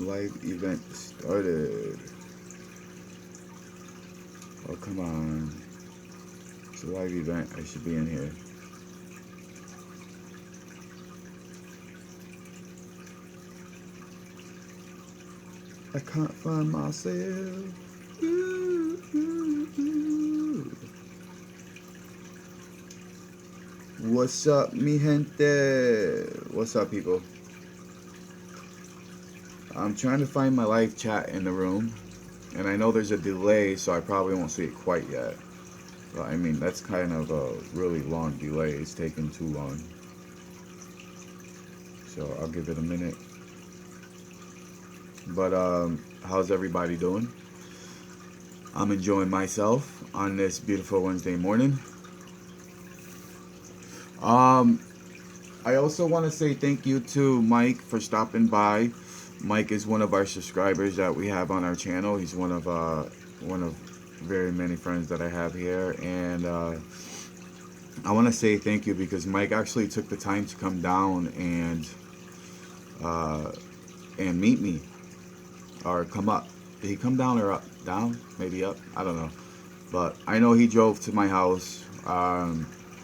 Live event started. Oh, come on. It's a live event. I should be in here. I can't find myself. Ooh, ooh, ooh. What's up, mi gente? What's up, people? I'm trying to find my live chat in the room, and I know there's a delay, so I probably won't see it quite yet. But I mean, that's kind of a really long delay. It's taking too long. So I'll give it a minute. But how's everybody doing? I'm enjoying myself on this beautiful Wednesday morning. I also want to say thank you to Mike for stopping by. Mike is one of our subscribers that we have on our channel. He's one of very many friends that I have here, and I want to say thank you because Mike actually took the time to come down and meet me, or come up. Did he come down or up? Down? Maybe up? I don't know. But I know he drove to my house.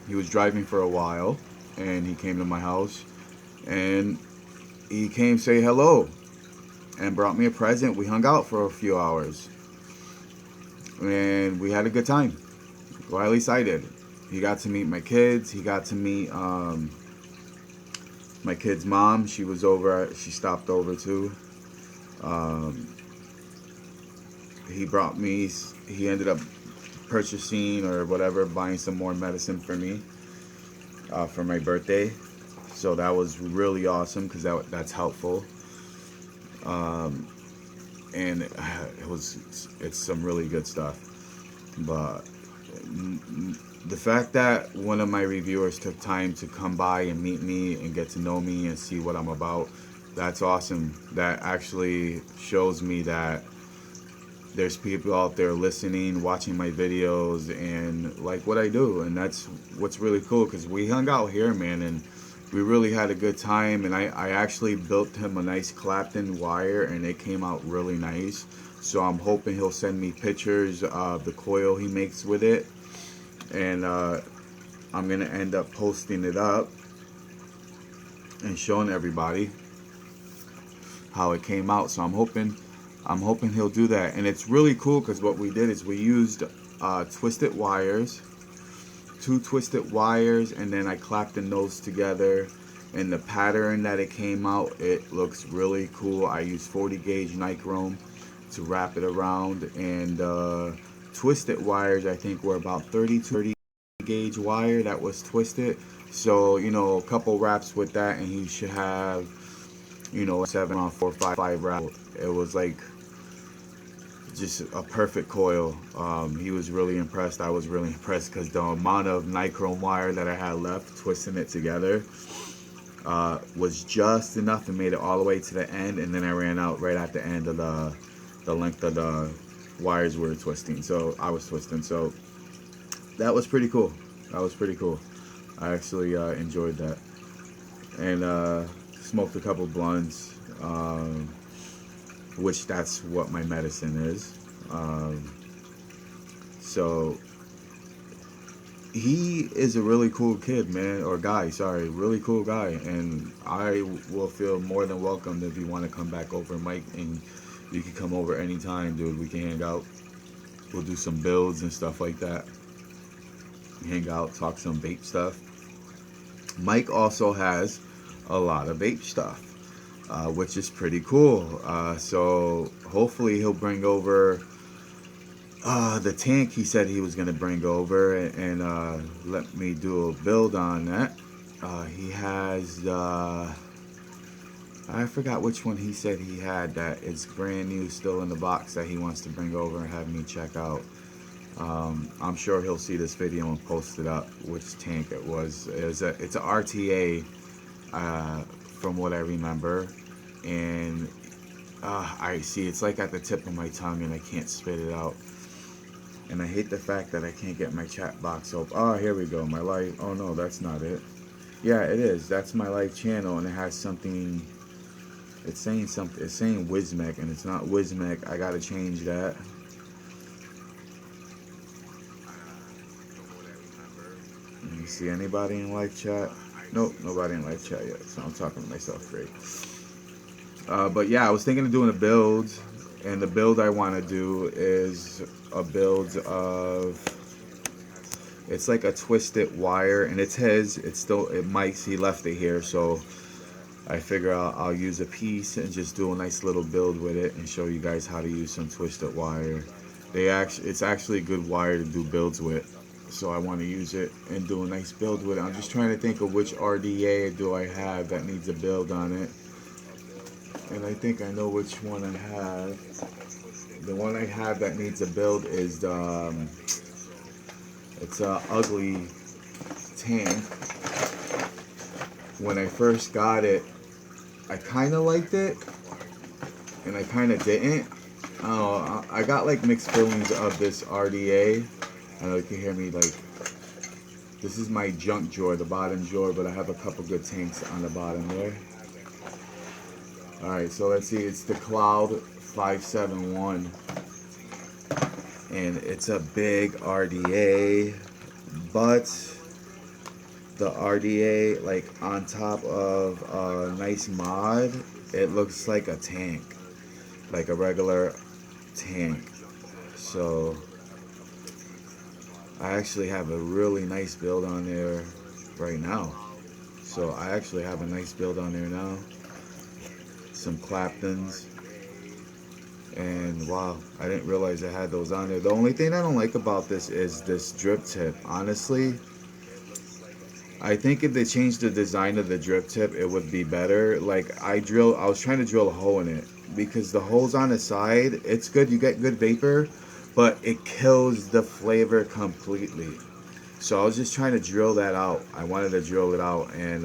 He was driving for a while, and he came to my house, and he came say hello, and brought me a present. We hung out for a few hours, and we had a good time. Well, at least I did. He got to meet my kids. He got to meet my kid's mom. She was over. She stopped over too. He brought me. He ended up purchasing or whatever, buying some more medicine for me for my birthday. So that was really awesome because that's helpful. And it's some really good stuff. But the fact that one of my reviewers took time to come by and meet me and get to know me and see what I'm about, that's awesome. That actually shows me that there's people out there listening, watching my videos, and like what I do. And that's what's really cool, because we hung out here, man, and we really had a good time. And I actually built him a nice Clapton wire, and it came out really nice. So I'm hoping he'll send me pictures of the coil he makes with it, and I'm gonna end up posting it up and showing everybody how it came out. So I'm hoping he'll do that. And it's really cool because what we did is we used twisted wires, 2 twisted wires, and then I clapped the nose together. And the pattern that it came out, it looks really cool. I used 40 gauge nichrome to wrap it around, and twisted wires, I think, were about 30 gauge wire that was twisted. So, you know, a couple wraps with that, and he should have, you know, 7 on 4 5 wraps. It was like just a perfect coil. He was really impressed. I was really impressed because the amount of nichrome wire that I had left twisting it together was just enough and made it all the way to the end, and then I ran out right at the end of the length of the wires we were twisting. So I was twisting. So that was pretty cool. That was pretty cool. I actually enjoyed that, and smoked a couple blunts. Which that's what my medicine is. So he is a really cool kid, man, or guy, sorry, really cool guy, and I will feel more than welcome if you want to come back over, Mike, and you can come over anytime, dude. We can hang out. We'll do some builds and stuff like that. Hang out, talk some vape stuff. Mike also has a lot of vape stuff. Which is pretty cool. So hopefully he'll bring over the tank he said he was going to bring over, and let me do a build on that. He has, I forgot which one he said he had that is brand new, still in the box, that he wants to bring over and have me check out. I'm sure he'll see this video and post it up, which tank it was. It's a RTA, from what I remember, and I see it's like at the tip of my tongue and I can't spit it out, and I hate the fact that I can't get my chat box open. Oh, here we go, my live. Oh no, that's not it. Yeah, it is. That's my live channel, and it has something It's saying something. It's saying Wismec, and it's not Wismec. I gotta change that. Let me see, anybody in live chat? Nope, nobody in live chat yet. So I'm talking to myself, great. But yeah, I was thinking of doing a build, and the build I want to do is a build of. It's like a twisted wire, and it's his. It's still, it might, he left it here, so I figure I'll use a piece and just do a nice little build with it and show you guys how to use some twisted wire. It's actually a good wire to do builds with, so I want to use it and do a nice build with it. I'm just trying to think of which RDA do I have that needs a build on it, and I think I know which one I have. The one I have that needs a build is the it's a ugly tank. When I first got it, I kind of liked it, and I kind of didn't. I don't know, I got like mixed feelings of this RDA. I know you can hear me, like, this is my junk drawer, the bottom drawer, but I have a couple good tanks on the bottom there. Alright, so let's see, it's the Cloud 571, and it's a big RDA, but the RDA, like, on top of a nice mod, it looks like a tank, like a regular tank. So I actually have a really nice build on there right now. So I actually have a nice build on there now. Some Claptons. And wow, I didn't realize I had those on there. The only thing I don't like about this is this drip tip. Honestly, I think if they changed the design of the drip tip, it would be better. Like, I was trying to drill a hole in it, because the holes on the side, it's good, you get good vapor, but it kills the flavor completely. So I was just trying to drill that out. I wanted to drill it out and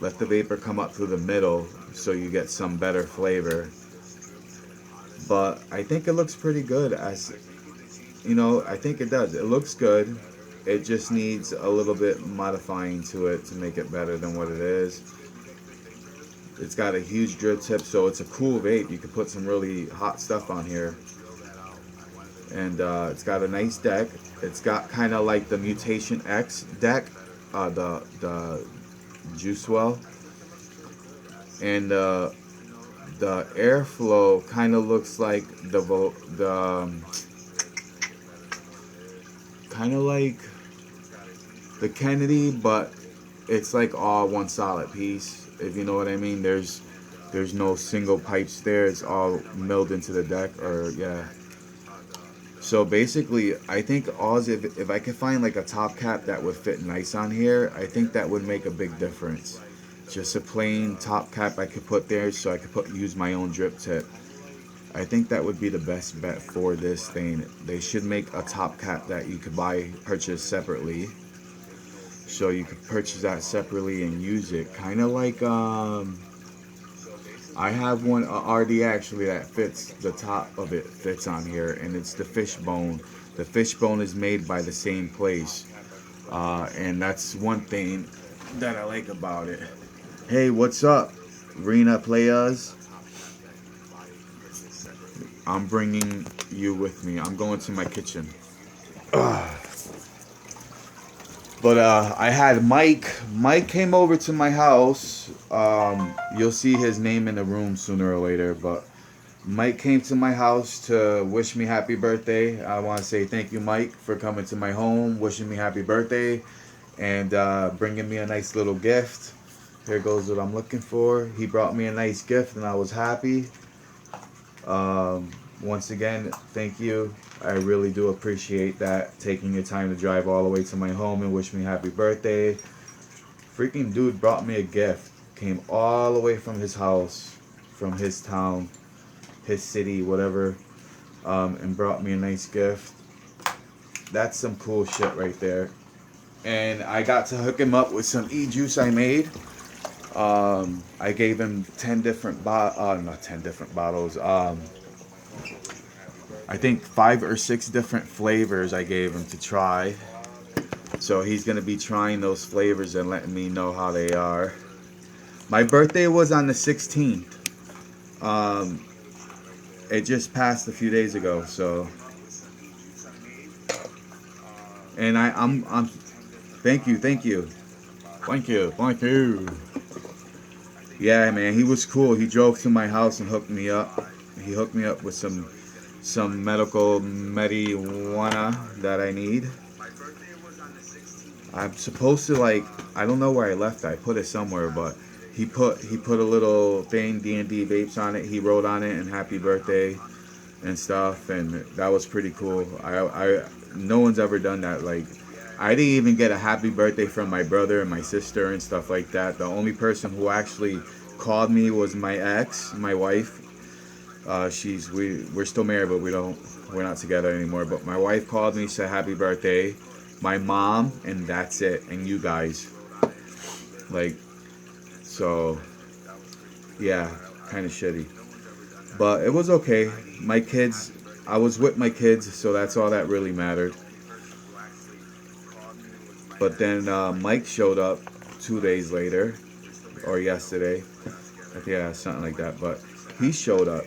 let the vapor come up through the middle so you get some better flavor. But I think it looks pretty good. As you know, I think it does. It looks good. It just needs a little bit modifying to it to make it better than what it is. It's got a huge drip tip, so it's a cool vape. You can put some really hot stuff on here. And it's got a nice deck. It's got kind of like the Mutation X deck, the juice well. And the airflow kind of looks like kind of like the Kennedy, but it's like all one solid piece, if you know what I mean. There's no single pipes there. It's all milled into the deck, or yeah. So basically, I think if I could find like a top cap that would fit nice on here, I think that would make a big difference. Just a plain top cap I could put there, so I could use my own drip tip. I think that would be the best bet for this thing. They should make a top cap that you could purchase separately. So you could purchase that separately and use it. Kind of like, I have one, a RD actually, that fits, the top of it fits on here, and it's the Fishbone. The Fishbone is made by the same place. And that's one thing that I like about it. Hey, what's up, Rena Players? I'm bringing you with me. I'm going to my kitchen. But I had Mike. Mike came over to my house. You'll see his name in the room sooner or later. But Mike came to my house to wish me happy birthday. I want to say thank you, Mike, for coming to my home, wishing me happy birthday, and bringing me a nice little gift. Here goes what I'm looking for. He brought me a nice gift, and I was happy. Once again, thank you. I really do appreciate that, taking your time to drive all the way to my home and wish me happy birthday. Freaking dude brought me a gift. Came all the way from his house, from his town, his city, whatever, and brought me a nice gift. That's some cool shit right there. And I got to hook him up with some e-juice I made. I gave him 10 different not 10 different bottles. I think 5 or 6 different flavors I gave him to try. So he's going to be trying those flavors and letting me know how they are. My birthday was on the 16th. It just passed a few days ago, so. And I'm thank you. Thank you. Yeah, man, he was cool. He drove to my house and hooked me up. He hooked me up with some medical marijuana that I need. I'm supposed to, like, I don't know where I left it. I put it somewhere, but he put a little thing, D&D vapes on it. He wrote on it and happy birthday and stuff, and that was pretty cool. I no one's ever done that. Like, I didn't even get a happy birthday from my brother and my sister and stuff like that. The only person who actually called me was my ex, my wife. We're still married, but we're not together anymore. But my wife called me, said happy birthday. My mom, and that's it. And you guys, like, so yeah, kind of shitty. But it was okay. My kids, I was with my kids, so that's all that really mattered. But then Mike showed up 2 days later, or yesterday. I think something like that. But he showed up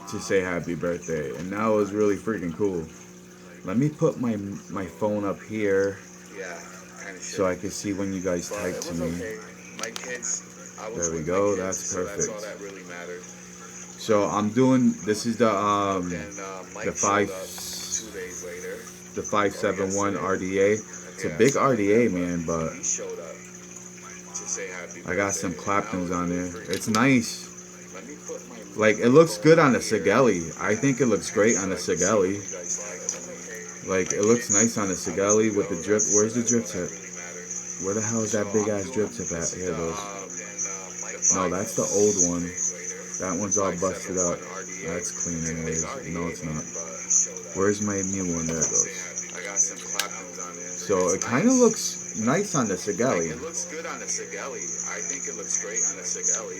to say happy birthday, and that was really freaking cool. Let me put my phone up here, so I can see when you guys type to me. There we go. That's perfect. So I'm doing. This is the 571 RDA. It's a big RDA, man, but I got some Claptons on there. It's nice. Like, it looks good on the Sigelli. I think it looks great on the Sigelli. Like, it looks nice on the Sigelli with the drip. Where's the drip tip? Where the hell is that big ass drip tip at? Here it goes. No, that's the old one. That one's all busted up. That's clean anyways. No, it's not. Where's my new one? There it goes. So it kind of looks nice on the Sigelli. It looks good on the Sigelli. I think it looks great on the Sigelli.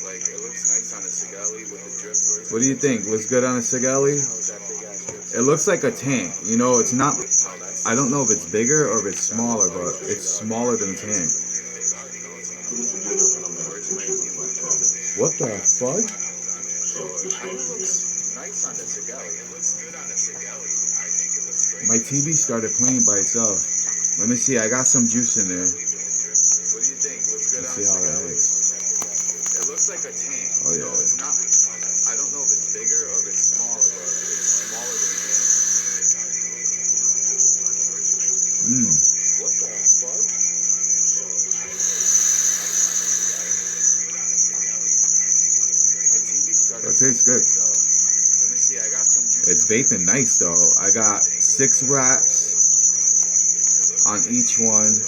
Like, it looks nice on the Sigelli with the drip. What do you think? Looks good on the Sigelli? It looks like a tank. You know, it's not. I don't know if it's bigger or if it's smaller, but it's smaller than a tank. What the fuck? My TV started playing by itself. Let me see. I got some juice in there. What do you think? Looks good. Let's see how that is. It looks like a tank. Oh yeah. It's not. I don't know if it's bigger or if it's smaller, but it's smaller than a tank. What the fuck? That tastes good. It's vaping nice though. I got 6 wraps on each one.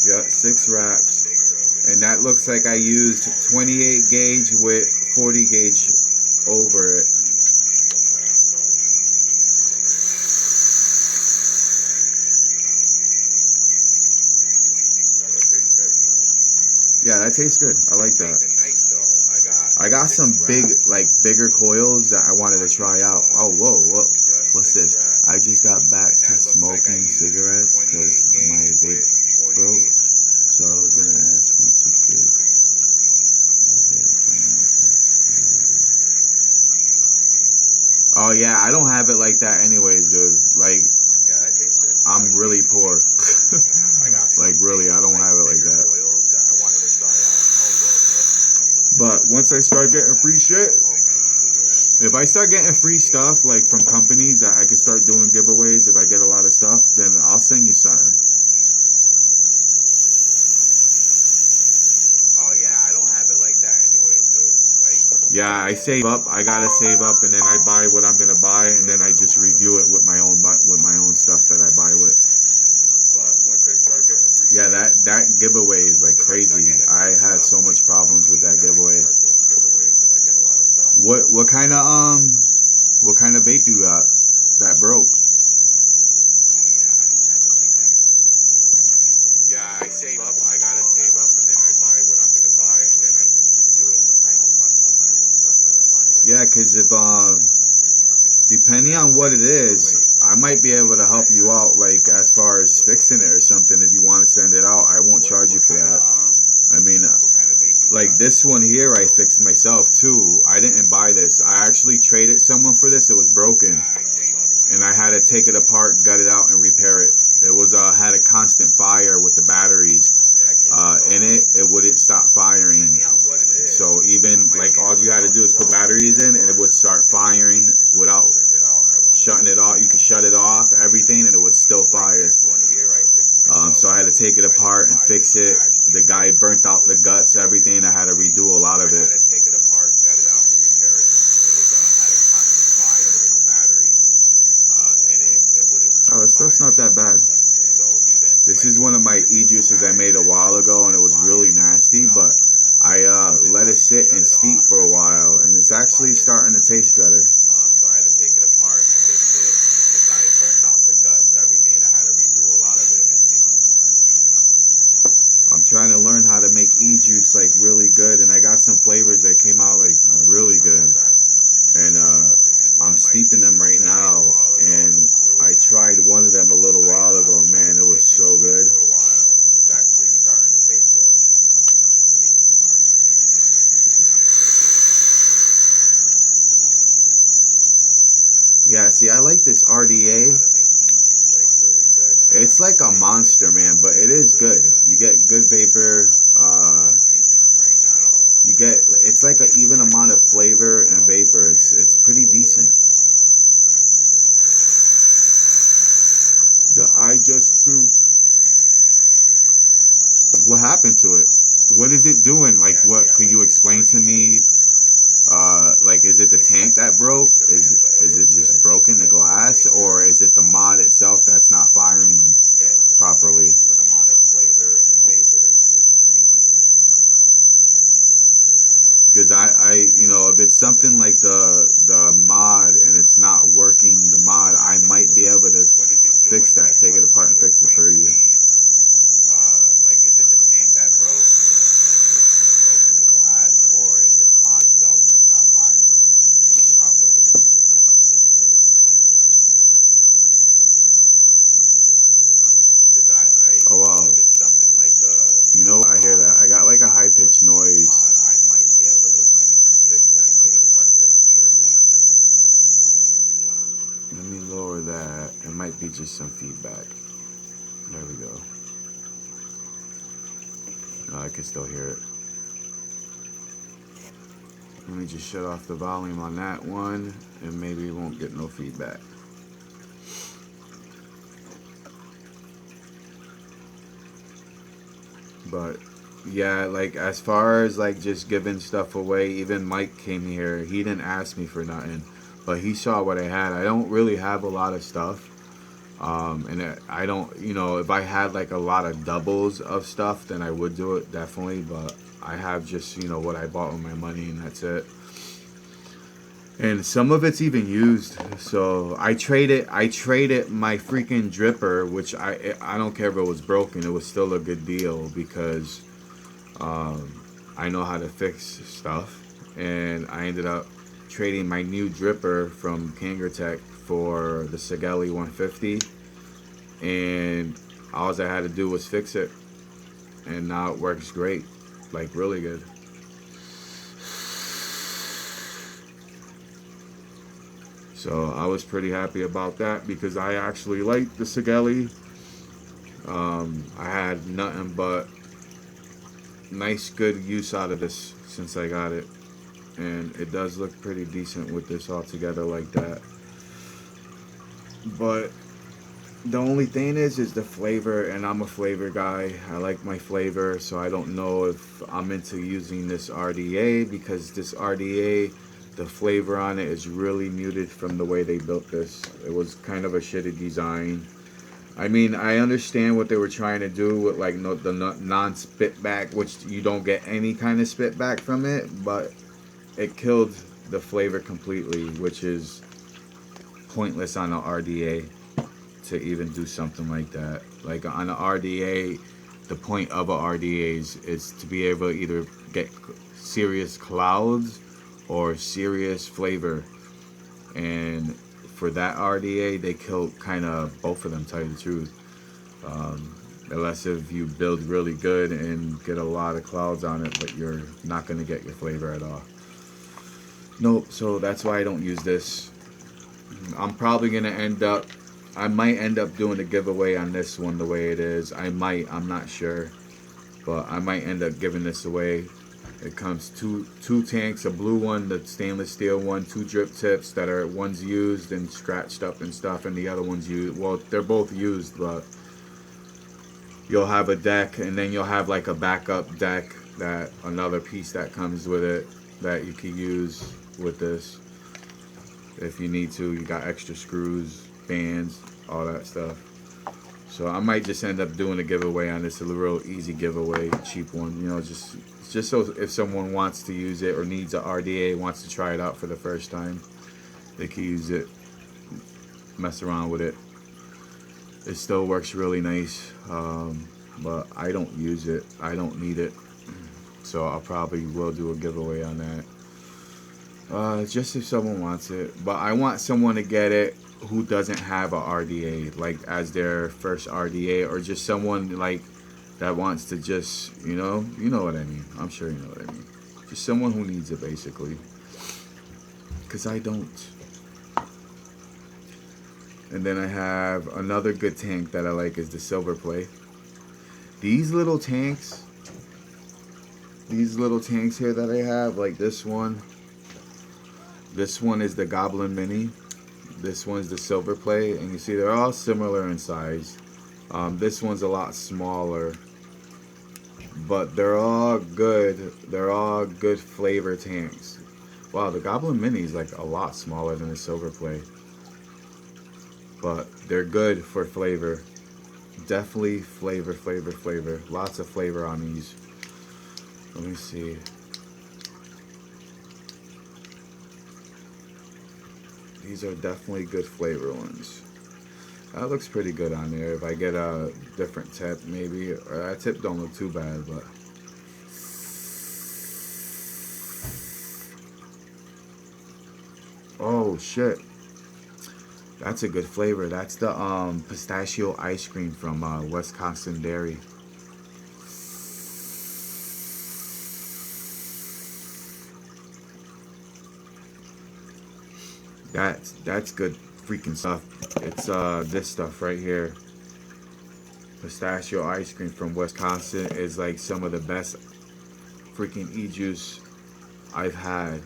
Yeah, 6 wraps. And that looks like I used 28 gauge with 40 gauge over it. Yeah, that tastes good. I like that. I got some bigger coils that I wanted to try out. Oh, whoa, what's this? I just got back to smoking cigarettes because my vape broke. So I was gonna ask you to give. Oh yeah, I don't have it like that anyways, dude. Like, I'm really poor. Like, really, I don't have it like that. But once I start getting free shit, if I start getting free stuff, like from companies that I can start doing giveaways, if I get a lot of stuff, then I'll send you something. Oh yeah, I don't have it like that anyways, dude. Like, yeah, I save up. I gotta save up, and then I buy what I'm gonna buy, and then I just review it with my own stuff that I buy with. Yeah, that giveaway is like crazy. I had so much problems with that giveaway. What kind of vape you got that broke? Yeah, I save up. I gotta save up, and then I buy what I'm gonna buy, and then I just review it with my own stuff that I buy with. Yeah, cause if depending on what it is, I might be able to help you out, like as far as fixing it or something. If you want to send it out, I won't charge you for that. I mean, like This one here I fixed myself too. I didn't buy this. I actually traded someone for this. It was broken, and I had to take it apart, gut it out, and repair it. It was had a constant fire with the batteries in it. It wouldn't stop firing. So even like all you had to do is put batteries in, and it would start firing without shutting it off. You could shut it off, everything, and it would still fire. So I had to take it apart and fix it. The guy burnt out the guts, everything. I had to redo a lot of it. Oh, this stuff's not that bad. This is one of my e-juices I made a while ago, and it was really nasty, but I let it sit and steep for a while, and it's actually starting to taste better. So I had to take it apart and fix it. The guy burnt out the guts, everything. I had to redo a lot of it. I'm trying to learn how to make e-juice like really good, and I got some flavors that came out like really good. And I'm steeping them right now, and I tried one of them a little while ago. Man, it was so good. It's actually starting to taste better. Yeah, see, I like this RDA. It's like a monster, man, but it is good. You get good vapor. You get, it's like an even amount of flavor and vapor. It's pretty decent. The iJust2. What happened to it? What is it doing? Like, what could you explain to me? Like, is it the tank that broke? Is it just broken, the glass, or is it the mod itself that's not firing properly? Because I you know, if it's something like the mod and it's not working, the mod, I might be able to fix that, take it apart and fix it for you. Like, is it the tank that broke? Broken the glass, or is it the mod itself that's not firing properly? Oh wow. You know, I hear that. I got like a high pitched noise. I might be able to fix that, take it apart and fix it for you. Let me lower that. It might be just some feedback. There we go. No, I can still hear it. Let me just shut off the volume on that one, and maybe we won't get no feedback. But yeah, like as far as like just giving stuff away, even Mike came here. He didn't ask me for nothing, but he saw what I had. I don't really have a lot of stuff. And I don't, you know, if I had like a lot of doubles of stuff, then I would do it definitely. But I have just, you know, what I bought with my money, and that's it. And some of it's even used. So I traded my freaking dripper, which I don't care if it was broken. It was still a good deal because I know how to fix stuff. And I ended up trading my new dripper from Kangertech for the Sigelli 150, and all I had to do was fix it, and now it works great, like really good. So I was pretty happy about that because I actually liked the Sigelli. I had nothing but nice, good use out of this since I got it, and it does look pretty decent with this all together like that. But the only thing is the flavor, and I'm a flavor guy. I like my flavor, so I don't know if I'm into using this RDA, because this RDA, the flavor on it is really muted from the way they built this. It was kind of a shitty design. I mean, I understand what they were trying to do with like the non-spit back, which you don't get any kind of spit back from it, but it killed the flavor completely, which is pointless on an RDA to even do something like that. Like on an RDA, the point of a RDA is to be able to either get serious clouds or serious flavor, and for that RDA they killed kind of both of them, tell you the truth. unless if you build really good and get a lot of clouds on it, but you're not going to get your flavor at all. Nope, so that's why I don't use this. I'm probably going to I might end up doing a giveaway on this one the way it is. I'm not sure, but I might end up giving this away. It comes two tanks, a blue one, the stainless steel one, 2 drip tips that are, one's used and scratched up and stuff, and the other one's used. Well, they're both used, but you'll have a deck, and then you'll have like a backup deck, that another piece that comes with it that you can use with this if you need to. You got extra screws, bands, all that stuff. So I might just end up doing a giveaway on this, a real easy giveaway, cheap one, you know, just so if someone wants to use it or needs a RDA, wants to try it out for the first time, they can use it, mess around with it. It still works really nice, but I don't use it. I don't need it, so I'll probably will do a giveaway on that. Just if someone wants it, but I want someone to get it who doesn't have a RDA, like as their first RDA, or just someone like that wants to just, you know what I mean. I'm sure you know what I mean. Just someone who needs it, basically, because I don't. And then I have another good tank that I like is the Silver Play. These little tanks here that I have, like this one is the Goblin Mini. This one's the Silver Play, and you see they're all similar in size. This one's a lot smaller, but they're all good. They're all good flavor tanks. Wow, the Goblin Mini is like a lot smaller than the Silver Play, but they're good for flavor. Definitely flavor. Lots of flavor on these. Let me see. These are definitely good flavor ones. That looks pretty good on there. If I get a different tip, maybe, or that tip don't look too bad, but oh shit, that's a good flavor. That's the pistachio ice cream from Wisconsin Dairy. That's good freaking stuff. It's this stuff right here. Pistachio ice cream from Wisconsin is like some of the best freaking e-juice I've had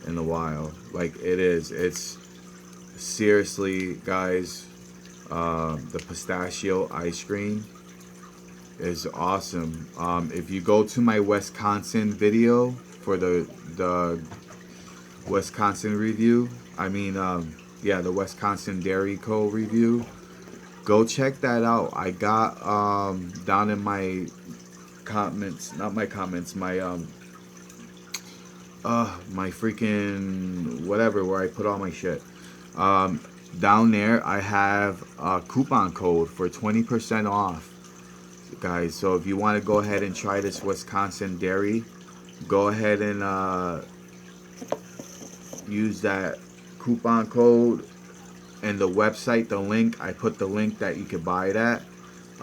in a while. Like it is. It's seriously, guys. The pistachio ice cream is awesome. If you go to my Wisconsin video for the Wisconsin review, yeah, the Wisconsin Dairy Co. review, go check that out. I got down in my comments, not my comments, my my freaking whatever, where I put all my shit. Down there I have a coupon code for 20% off, guys. So if you want to go ahead and try this Wisconsin Dairy, go ahead and use that coupon code. And the website, the link, I put the link that you could buy it at,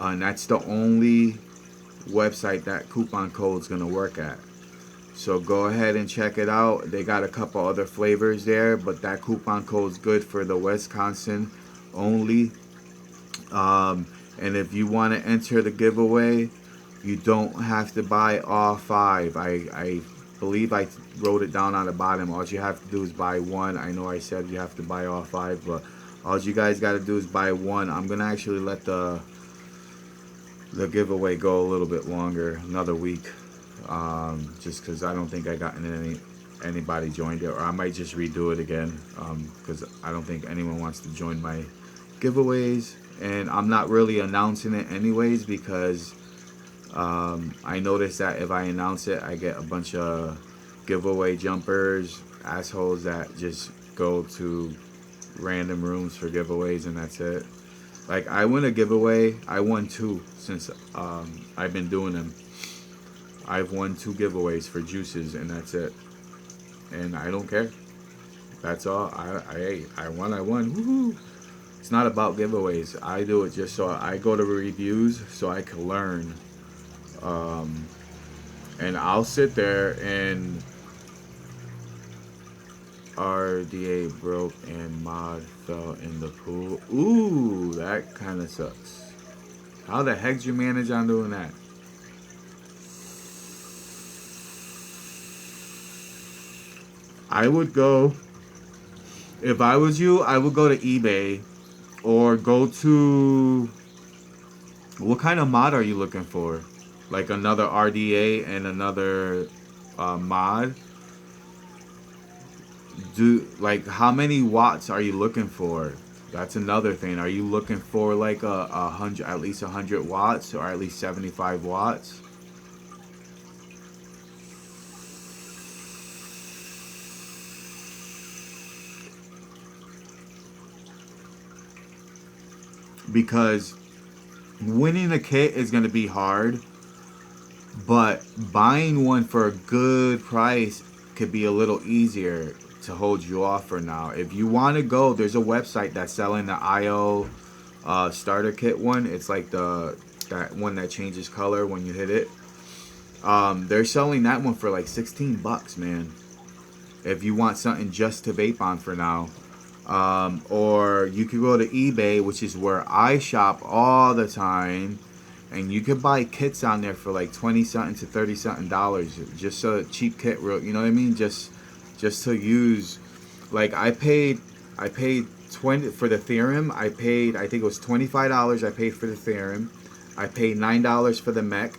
and that's the only website that coupon code is going to work at. So go ahead and check it out. They got a couple other flavors there, but that coupon code is good for the Wisconsin only. And if you want to enter the giveaway, you don't have to buy all 5. I believe I wrote it down on the bottom. All you have to do is buy 1. I know I said you have to buy all 5, but all you guys got to do is buy 1. I'm gonna actually let the giveaway go a little bit longer, another week, just because I don't think I got anybody joined it, or I might just redo it again, because I don't think anyone wants to join my giveaways, and I'm not really announcing it anyways, because I noticed that if I announce it, I get a bunch of giveaway jumpers, assholes that just go to random rooms for giveaways, and that's it. Like, I win a giveaway. I won 2 since I've been doing them. I've won 2 giveaways for juices, and that's it. And I don't care. That's all. I won. Woohoo! It's not about giveaways. I do it just so I go to reviews so I can learn. Um, and I'll sit there and RDA broke and mod fell in the pool. Ooh, that kind of sucks. How the heck did you manage on doing that? I would go, if I was you, I would go to eBay or go to, what kind of mod are you looking for? Like another RDA and another mod? Like how many watts are you looking for? That's another thing. Are you looking for like a hundred, at least 100 watts, or at least 75 watts? Because winning a kit is going to be hard, but buying one for a good price could be a little easier to hold you off for now. If you want to go, there's a website that's selling the IO starter kit one. It's like that one that changes color when you hit it. They're selling that one for like 16 bucks, man. If you want something just to vape on for now. Or you could go to eBay, which is where I shop all the time, and you could buy kits on there for like 20 something to 30 something dollars, just a cheap kit, real, you know what I mean? Just to use. Like I paid 20 for the theorem. I think it was $25 I paid for the theorem. I paid $9 for the mech,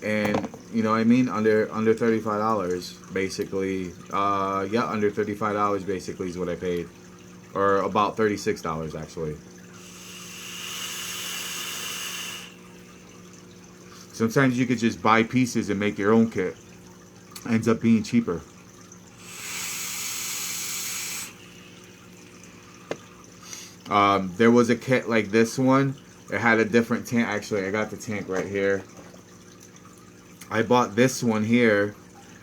and you know what I mean, under $35 basically. Yeah, under $35 basically is what I paid. Or about $36 actually. Sometimes you could just buy pieces and make your own kit. Ends up being cheaper. There was a kit like this one. It had a different tank. Actually, I got the tank right here. I bought this one here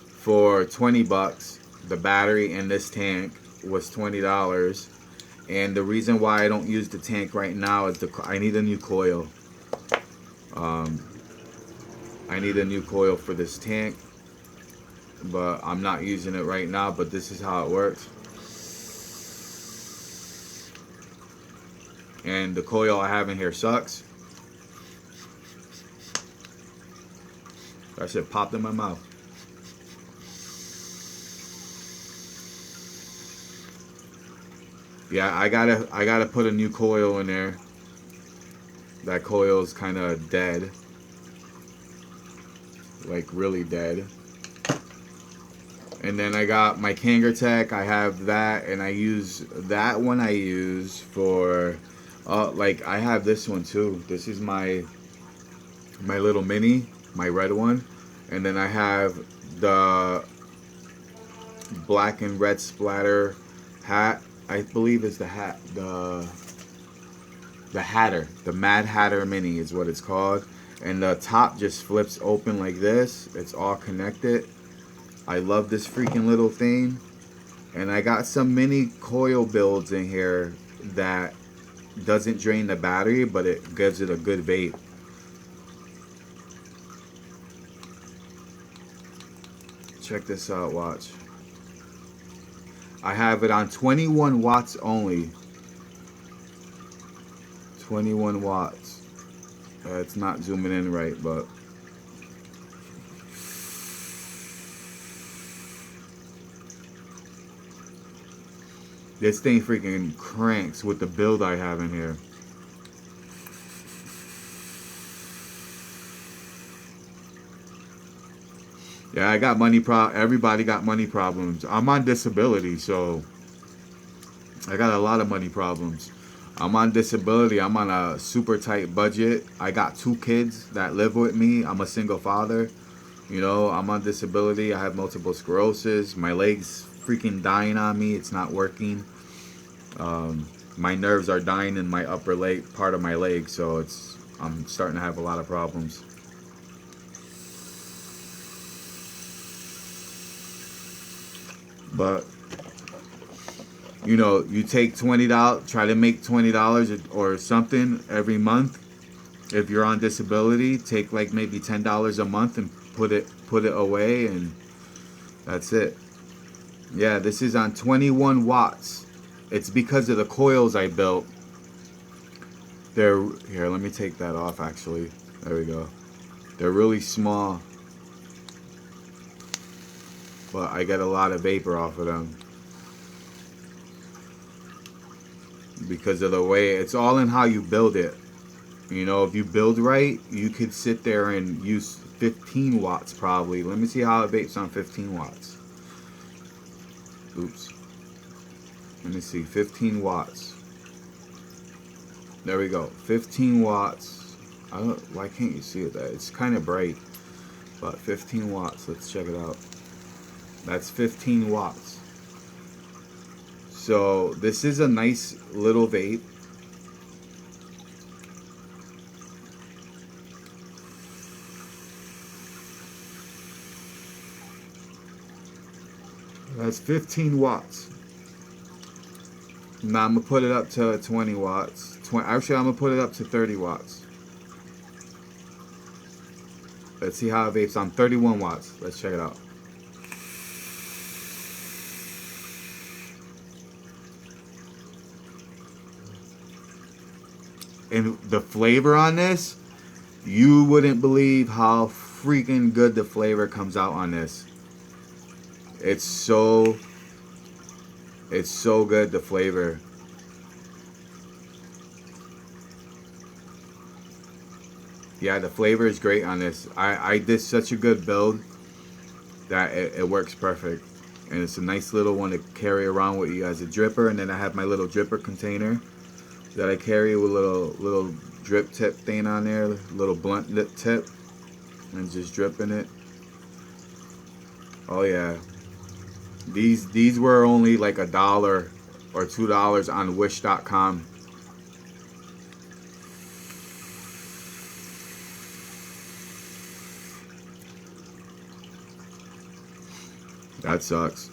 for 20 bucks. The battery in this tank was $20. And the reason why I don't use the tank right now is I need a new coil. I need a new coil for this tank, but I'm not using it right now, but this is how it works. And the coil I have in here sucks. That shit popped in my mouth. Yeah, I gotta put a new coil in there. That coil is kind of dead, like really dead. And then I got my Kangertech. I have that, and I use that one. I use for, like I have this one too. This is my little mini, my red one, and then I have the black and red splatter hat. I believe is the hat, the Hatter, the Mad Hatter Mini is what it's called. And the top just flips open like this. It's all connected. I love this freaking little thing. And I got some mini coil builds in here that doesn't drain the battery, but it gives it a good vape. Check this out, watch. I have it on 21 watts only. 21 watts. It's not zooming in right, but this thing freaking cranks with the build I have in here. Yeah, I got money everybody got money problems. I'm on disability, so I got a lot of money problems. I'm on disability. I'm on a super tight budget. I got 2 kids that live with me. I'm a single father. You know, I'm on disability. I have multiple sclerosis. My leg's freaking dying on me. It's not working. My nerves are dying in my upper leg, part of my leg, so I'm starting to have a lot of problems. But You know, you take $20, try to make $20 or something every month. If you're on disability, take like maybe $10 a month and put it away, and that's it. Yeah, this is on 21 watts. It's because of the coils I built. They're here. Let me take that off. Actually, there we go. They're really small, but I get a lot of vapor off of them because of the way it's all in how you build it. You know, if you build right, you could sit there and use 15 watts probably. Let me see how it vapes on 15 watts. Oops. Let me see, 15 watts. There we go, 15 watts. Why can't you see it? That it's kind of bright, but 15 watts. Let's check it out. That's 15 watts. So this is a nice little vape. That's 15 watts. Now I'm gonna put it up to 20 watts. Actually, I'm gonna put it up to 30 watts. Let's see how it vapes on 31 watts. Let's check it out. And the flavor on this, you wouldn't believe how freaking good the flavor comes out on this. It's so good, the flavor. Yeah, the flavor is great on this. I did such a good build that it works perfect. And it's a nice little one to carry around with you as a dripper. And then I have my little dripper container that I carry with a little drip tip thing on there, little blunt lip tip, and just dripping it. Oh yeah. These were only like $1 or $2 on wish.com. That sucks.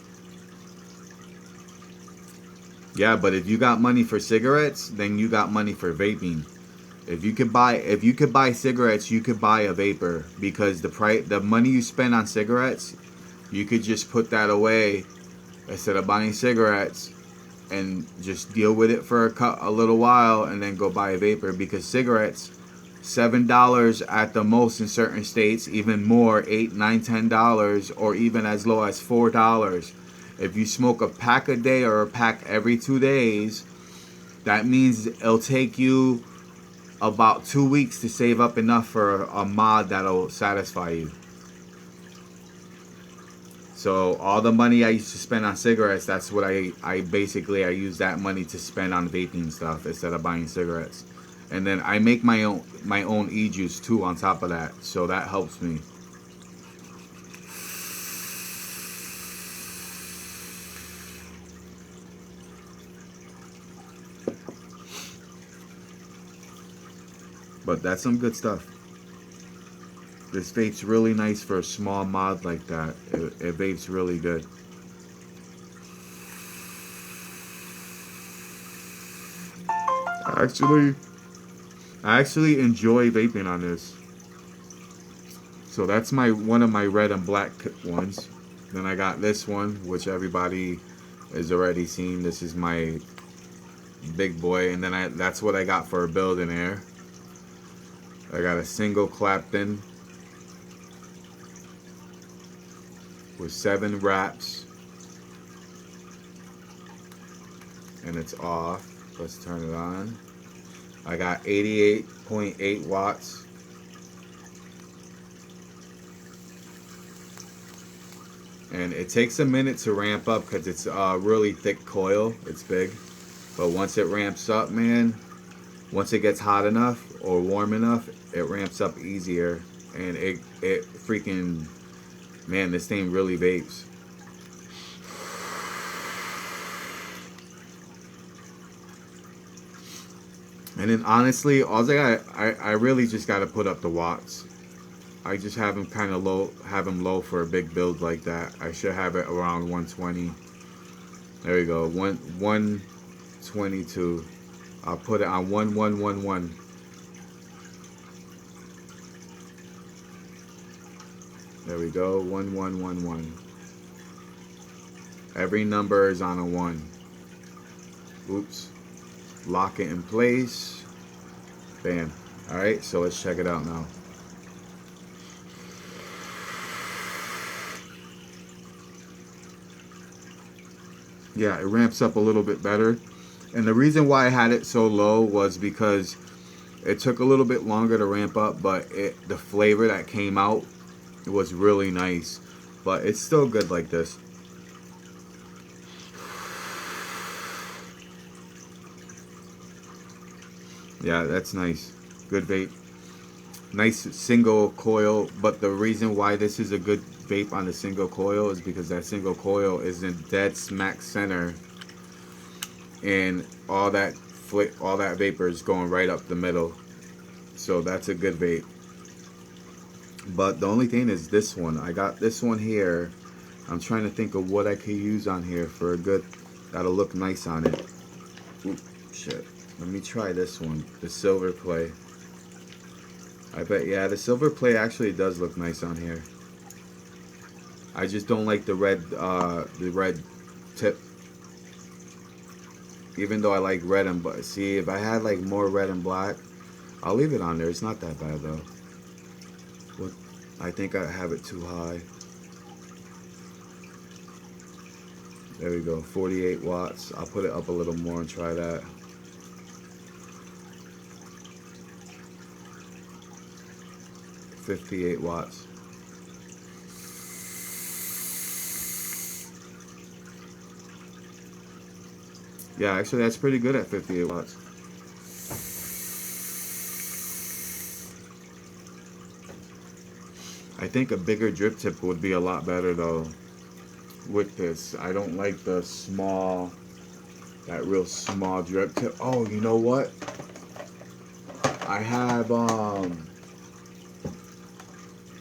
Yeah, but if you got money for cigarettes, then you got money for vaping. If you could buy cigarettes, you could buy a vapor, because the money you spend on cigarettes, you could just put that away instead of buying cigarettes and just deal with it for a little while and then go buy a vapor. Because cigarettes, $7 at the most in certain states, even more, $8, $9, $10, or even as low as $4. If you smoke a pack a day or a pack every 2 days, that means it'll take you about 2 weeks to save up enough for a mod that'll satisfy you. So all the money I used to spend on cigarettes, that's what I basically use that money to spend on vaping stuff instead of buying cigarettes. And then I make my own e-juice too on top of that, so that helps me. But that's some good stuff. This vape's really nice for a small mod like that. It vapes really good. I actually enjoy vaping on this. So that's one of my red and black ones. Then I got this one, which everybody has already seen. This is my big boy, and then that's what I got for a build in air. I got a single Clapton with 7 wraps, and it's off. Let's turn it on. I got 88.8 watts. And it takes a minute to ramp up because it's a really thick coil. It's big. But once it ramps up, man, once it gets hot enough or warm enough, it ramps up easier. And it freaking, man, this thing really vapes. And then honestly, I really just got to put up the watts. I just have them kind of low, have them low for a big build like that. I should have it around 120. There we go. 122. I'll put it on 1111. There we go. 1111. Every number is on a 1. Oops. Lock it in place. Bam. Alright, so let's check it out now. Yeah, it ramps up a little bit better. And the reason why I had it so low was because it took a little bit longer to ramp up, but the flavor that came out was really nice. But it's still good like this. Yeah, that's nice. Good vape. Nice single coil, but the reason why this is a good vape on the single coil is because that single coil is in dead smack center, and all that vapor is going right up the middle. So that's a good vape. But the only thing is this one. I got this one here. I'm trying to think of what I could use on here for a good, that'll look nice on it. Oop, shit. Let me try this one, the silver play. I bet, yeah, the silver play actually does look nice on here. I just don't like the red tip. Even though I like red and black. See, if I had like more red and black, I'll leave it on there. It's not that bad though. What? I think I have it too high. There we go, 48 watts. I'll put it up a little more and try that. $58 watts. Yeah, actually that's pretty good at 58 watts. I think a bigger drip tip would be a lot better though with this. I don't like the small, that real small drip tip. Oh, you know what? I have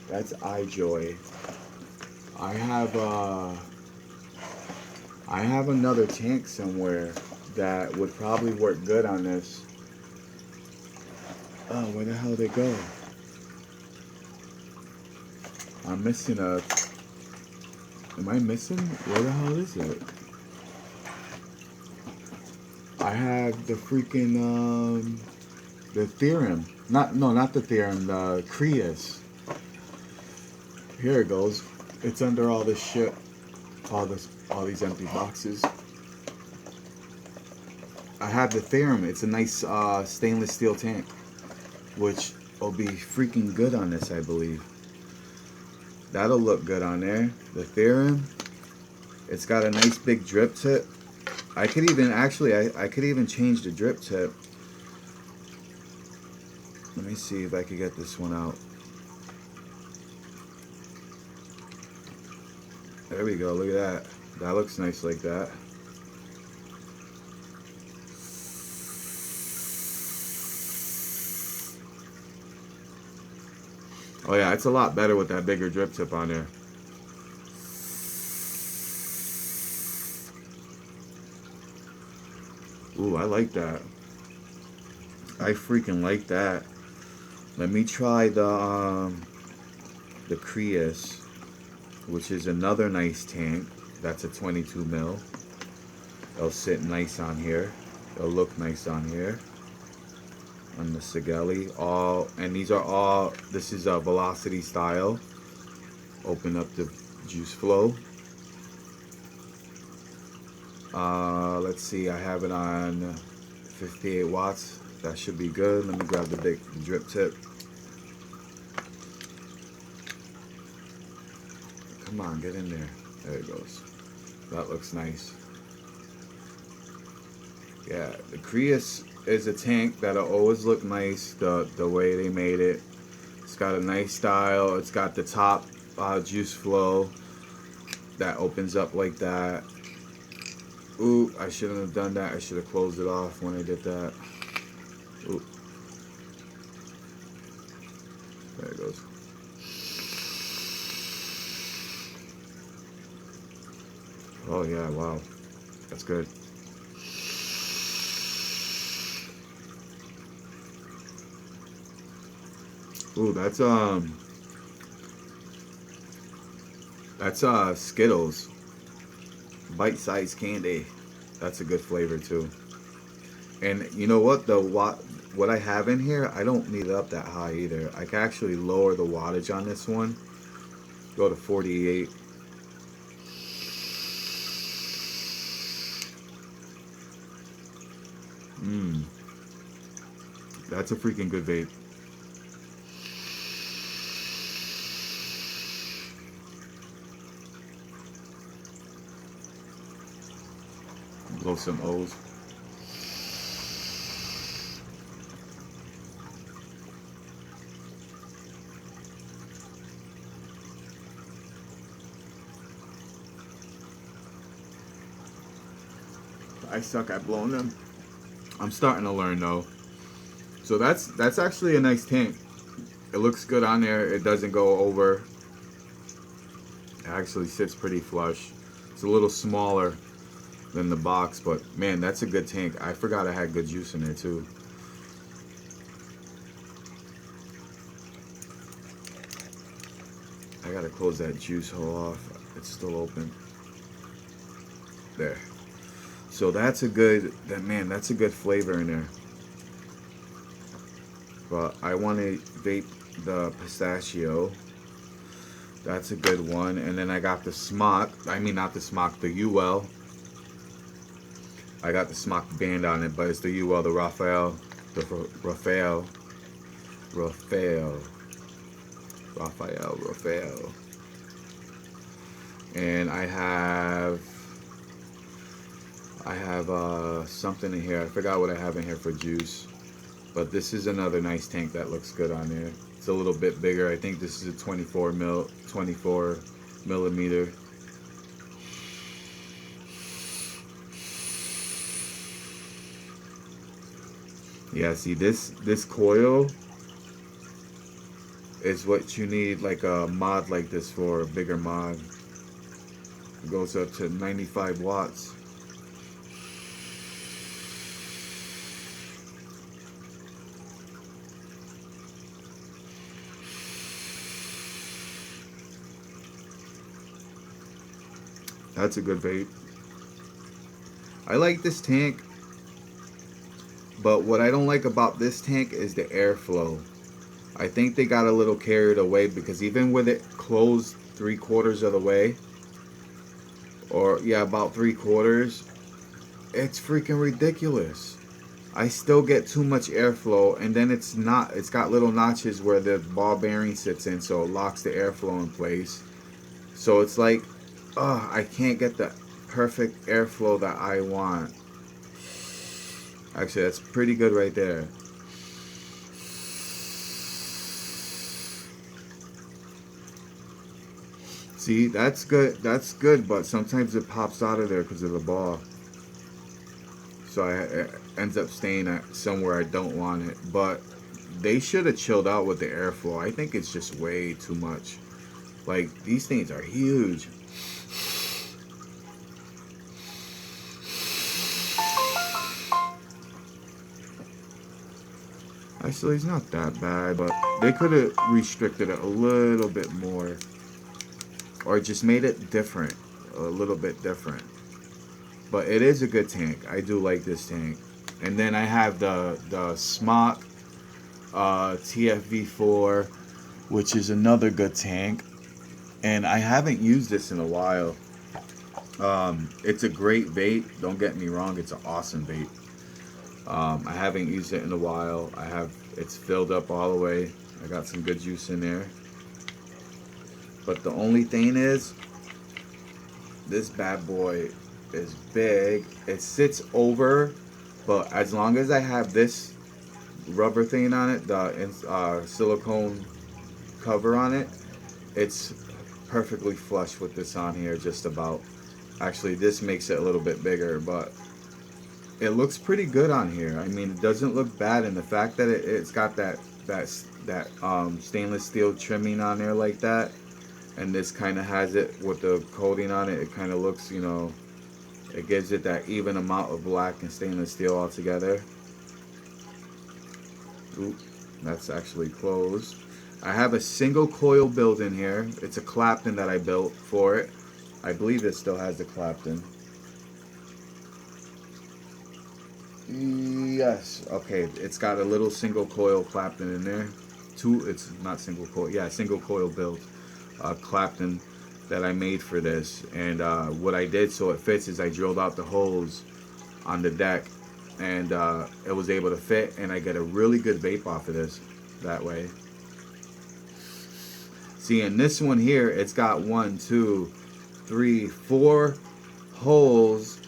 that's iJoy. I have another tank somewhere that would probably work good on this. Oh, where the hell did it go? I'm missing a... Am I missing? Where the hell is it? I have the freaking, the theorem. Not the theorem, the Creus. Here it goes. It's under all this shit. All these empty boxes. I have the theorem. It's a nice stainless steel tank, which will be freaking good on this, I believe. That'll look good on there. The theorem. It's got a nice big drip tip. I could even actually, I could even change the drip tip. Let me see if I could get this one out. There we go, look at that. That looks nice like that. Oh yeah, it's a lot better with that bigger drip tip on there. Ooh, I like that. I freaking like that. Let me try the Creus, which is another nice tank. That's a 22 mil. It'll sit nice on here. It'll look nice on here. On the Sigelli. And these are all, this is a velocity style. Open up the juice flow. Let's see, I have it on 58 watts. That should be good. Let me grab the big drip tip. Come on, get in there. There it goes. That looks nice. Yeah, the Creus is a tank that'll always look nice, the way they made it. It's got a nice style. It's got the top juice flow that opens up like that. Ooh, I shouldn't have done that. I should have closed it off when I did that. Ooh. There it goes. Oh yeah, wow. That's good. Ooh, that's Skittles, bite-sized candy. That's a good flavor too. And you know what? What I have in here, I don't need it up that high either. I can actually lower the wattage on this one. Go to 48. Mmm. That's a freaking good vape. Blow some O's. I suck at blowing them. I'm starting to learn though. So that's actually a nice tank. It looks good on there. It doesn't go over. It actually sits pretty flush. It's a little smaller than the box, but man, that's a good tank. I forgot I had good juice in there too. I gotta close that juice hole off. It's still open. There. So that's a good, that's a good flavor in there. But I want to vape the pistachio. That's a good one. And then I got the smock. I mean, not the smock, the UL. I got the smock band on it, but it's the UL, the Raphael. Raphael. And I have something in here. I forgot what I have in here for juice. But this is another nice tank that looks good on there. It's a little bit bigger. I think this is a 24 millimeter. Yeah, see this coil is what you need, like a mod like this for, a bigger mod. It goes up to 95 watts. That's a good vape. I like this tank, but what I don't like about this tank is the airflow. I think they got a little carried away, because even with it closed 3/4 of the way, or yeah, about 3/4, it's freaking ridiculous. I still get too much airflow, and then it's got little notches where the ball bearing sits in, so it locks the airflow in place. So it's like, I can't get the perfect airflow that I want. Actually, that's pretty good right there. See, that's good, but sometimes it pops out of there because of the ball. So it ends up staying at somewhere I don't want it. But they should have chilled out with the airflow. I think it's just way too much. Like, these things are huge. Actually, it's not that bad, but they could have restricted it a little bit more, or just made it different, a little bit different. But it is a good tank. I do like this tank. And then I have the Smock TFV4, which is another good tank. And I haven't used this in a while. It's a great vape. Don't get me wrong. It's an awesome vape. I haven't used it in a while. It's filled up all the way. I got some good juice in there. But the only thing is, this bad boy is big. It sits over, but as long as I have this rubber thing on it, the silicone cover on it, it's perfectly flush with this on here, just about. Actually, this makes it a little bit bigger, but it looks pretty good on here. I mean, it doesn't look bad, and the fact that it's got that stainless steel trimming on there like that, and this kind of has it with the coating on it, it kind of looks, you know, It gives it that even amount of black and stainless steel all together. Oop, that's actually closed. I have a single coil build in here. It's a Clapton that I built for it. I believe it still has the Clapton. Yes. Okay. It's got a little single coil Clapton in there. It's not single coil. Yeah, single coil build. Clapton that I made for this. And what I did so it fits is I drilled out the holes on the deck, and it was able to fit, and I get a really good vape off of this that way. See, in this one here, it's got 1, 2, 3, 4 holes,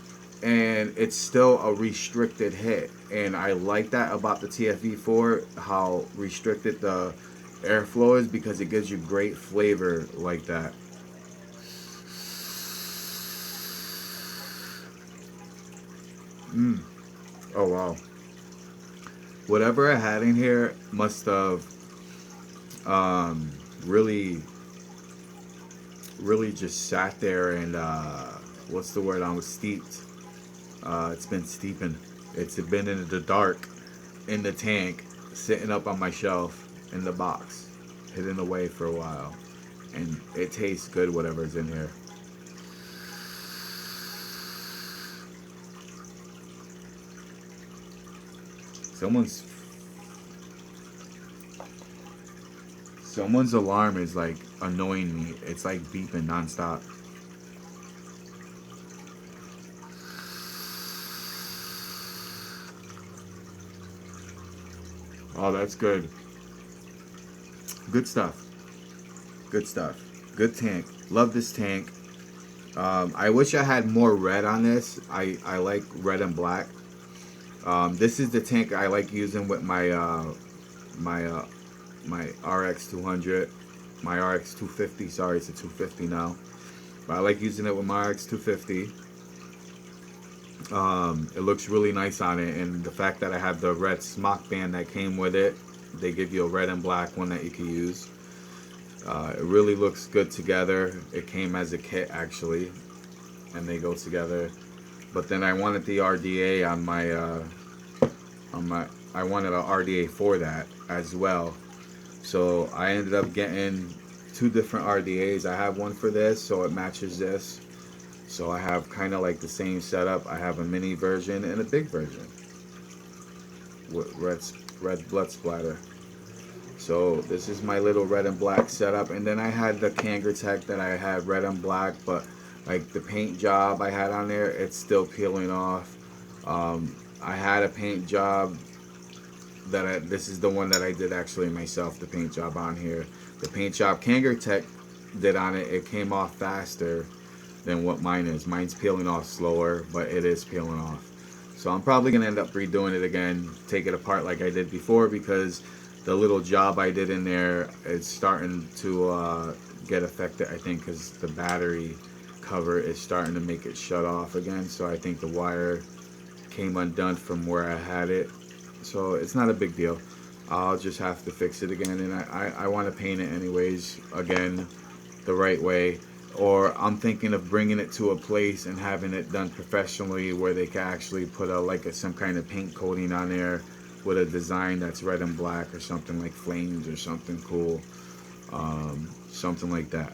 and it's still a restricted hit. And I like that about the TFE4, how restricted the airflow is, because it gives you great flavor like that. Oh wow. Whatever I had in here must have really just sat there and what's the word? I was steeped. It's been steeping. It's been in the dark in the tank, sitting up on my shelf in the box, hidden away for a while, and it tastes good, whatever's in here. Someone's alarm is like annoying me. It's like beeping nonstop. Oh, that's good. Good stuff. Good stuff. Good tank. Love this tank. I wish I had more red on this. I like red and black. This is the tank I like using with my my RX 200, my RX 250. Sorry, it's a 250 now, but I like using it with my RX 250. It looks really nice on it, and the fact that I have the red smock band that came with it, they give you a red and black one that you can use. It really looks good together. It came as a kit actually, and they go together. But then I wanted the RDA on my I wanted a RDA for that as well. So I ended up getting 2 different RDAs. I have one for this, so it matches this. So I have kind of like the same setup. I have a mini version and a big version with red blood splatter. So this is my little red and black setup. And then I had the Kangertech that I had red and black, but like the paint job I had on there, it's still peeling off. I had a paint job that this is the one that I did actually myself, the paint job on here. The paint job Kangertech did on it, it came off faster than what mine is. Mine's peeling off slower, but it is peeling off. So I'm probably gonna end up redoing it again, take it apart like I did before, because the little job I did in there is starting to get affected, I think, because the battery cover is starting to make it shut off again. So I think the wire came undone from where I had it. So it's not a big deal. I'll just have to fix it again, and I want to paint it anyways, again, the right way. Or I'm thinking of bringing it to a place and having it done professionally, where they can actually put some kind of paint coating on there with a design that's red and black, or something like flames or something cool, something like that.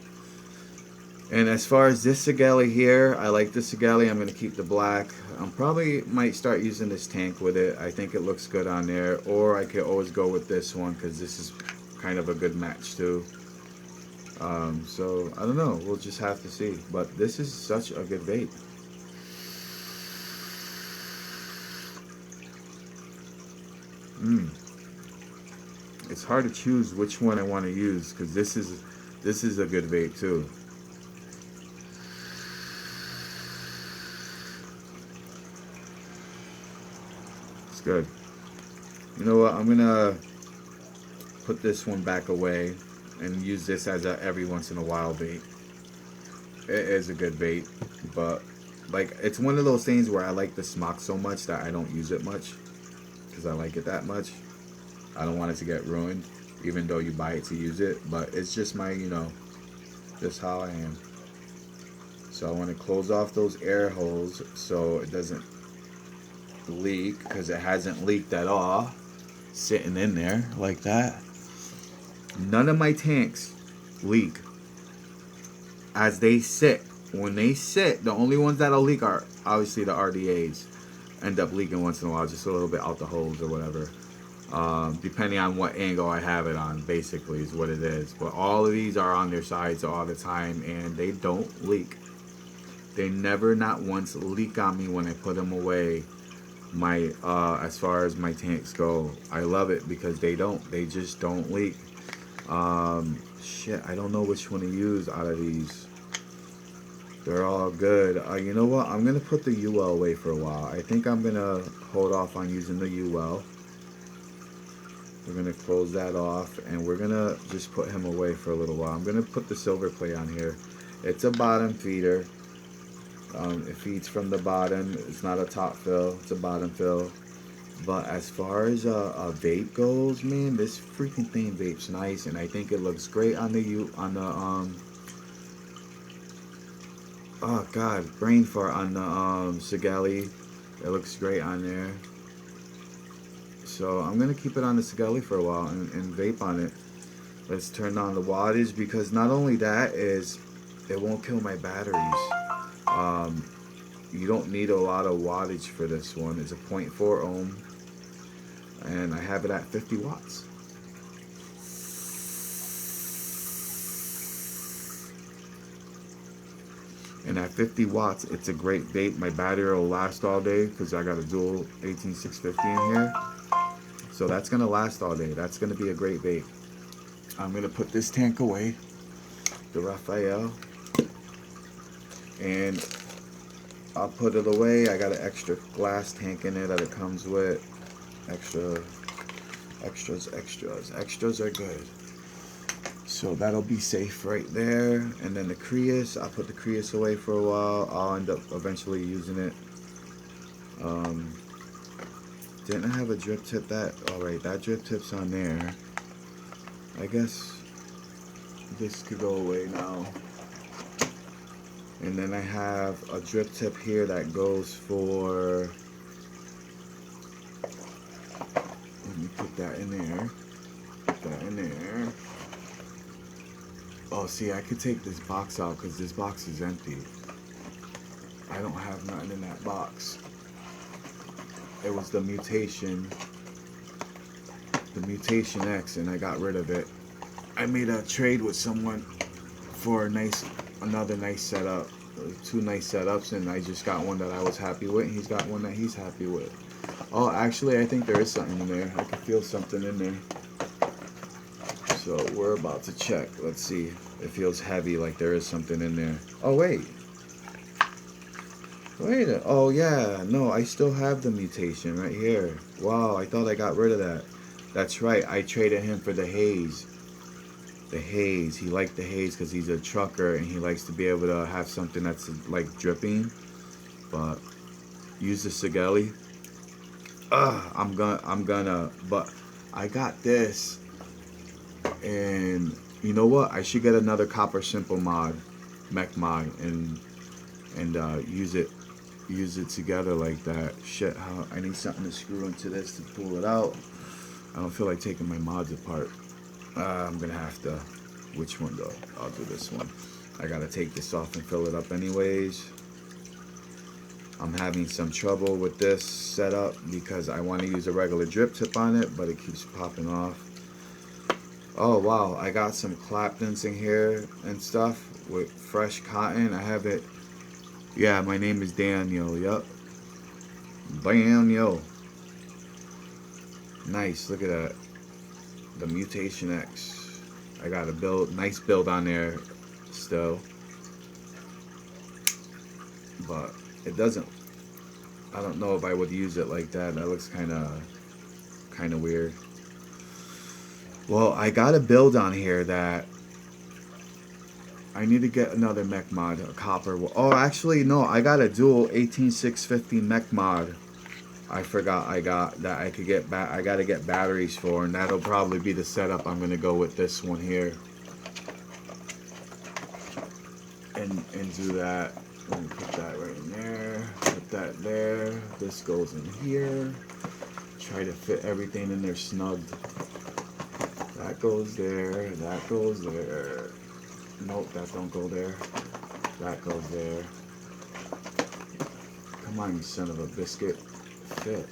And as far as this Sigelli here, I like this Sigelli. I'm going to keep the black. I probably might start using this tank with it. I think it looks good on there. Or I could always go with this one, because this is kind of a good match too. So I don't know. We'll just have to see. But this is such a good vape. It's hard to choose which one I want to use, because this is a good vape too. It's good. You know what? I'm gonna put this one back away and use this as a every once in a while vape. It is a good vape, but like, it's one of those things where I like the smock so much that I don't use it much, because I like it that much. I don't want it to get ruined, even though you buy it to use it. But it's just my, just how I am. So I want to close off those air holes so it doesn't leak, because it hasn't leaked at all, sitting in there like that. None of my tanks leak as they sit. When they sit, the only ones that'll leak are obviously the RDAs. End up leaking once in a while, just a little bit out the holes or whatever, depending on what angle I have it on, basically is what it is. But all of these are on their sides all the time, and they don't leak. They never, not once, leak on me when I put them away. My as far as my tanks go, I love it because they just don't leak. Shit, I don't know which one to use out of these. They're all good. You know what? I'm gonna put the UL away for a while. I think I'm gonna hold off on using the UL. We're gonna close that off, and we're gonna just put him away for a little while. I'm gonna put the silver plate on here. It's a bottom feeder. It feeds from the bottom. It's not a top fill. It's a bottom fill. But as far as a vape goes, man, this freaking thing vapes nice, and I think it looks great on the oh god, brain fart on the Sigelli. It looks great on there. So I'm gonna keep it on the Sigelli for a while and vape on it. Let's turn on the wattage, because not only that is it won't kill my batteries. You don't need a lot of wattage for this one. It's a 0.4 ohm, and I have it at 50 watts. And at 50 watts, it's a great vape. My battery will last all day because I got a dual 18650 in here. So that's gonna last all day. That's gonna be a great vape. I'm gonna put this tank away, the Raphael, and I'll put it away. I got an extra glass tank in there that it comes with. Extras are good. So that'll be safe right there. And then the Creus, I'll put the Creus away for a while. I'll end up eventually using it. Didn't I have a drip tip that? Alright, that drip tip's on there. I guess this could go away now. And then I have a drip tip here that goes for, let me put that in there. Put that in there. Oh, see, I could take this box out because this box is empty. I don't have nothing in that box. It was the Mutation X, and I got rid of it. I made a trade with someone for another nice setup, 2 nice setups, and I just got one that I was happy with, and he's got one that he's happy with. Oh, actually, I think there is something in there. I can feel something in there. So we're about to check. Let's see. It feels heavy, like there is something in there. Oh wait. Oh yeah. No, I still have the Mutation right here. Wow, I thought I got rid of that. That's right. I traded him for the Haze. The Haze. He liked the Haze because he's a trucker and he likes to be able to have something that's like dripping. But use the Sigelli. I'm gonna. But I got this. And you know what? I should get another Copper Simple mod, mech mod, and use it together like that. Shit, how I need something to screw into this to pull it out. I don't feel like taking my mods apart. I'm gonna have to. Which one though? I'll do this one. I gotta take this off and fill it up anyways. I'm having some trouble with this setup because I want to use a regular drip tip on it, but it keeps popping off. Oh wow, I got some Claptons in here and stuff with fresh cotton. I have it. Yeah, my name is Daniel. Yup. Daniel. Nice, look at that. The Mutation X. I got a nice build on there still. But it doesn't, I don't know if I would use it like that. That looks kinda weird. Well, I got a build on here that I need to get another mech mod, a copper. Oh, actually, no, I got a dual 18650 mech mod. I forgot I got that I could get back. I got to get batteries for, and that'll probably be the setup. I'm gonna go with this one here and do that. Let me put that right in there. Put that there. This goes in here. Try to fit everything in there snug. That goes there. That goes there. Nope, that don't go there. That goes there. Come on, you son of a biscuit. Fit.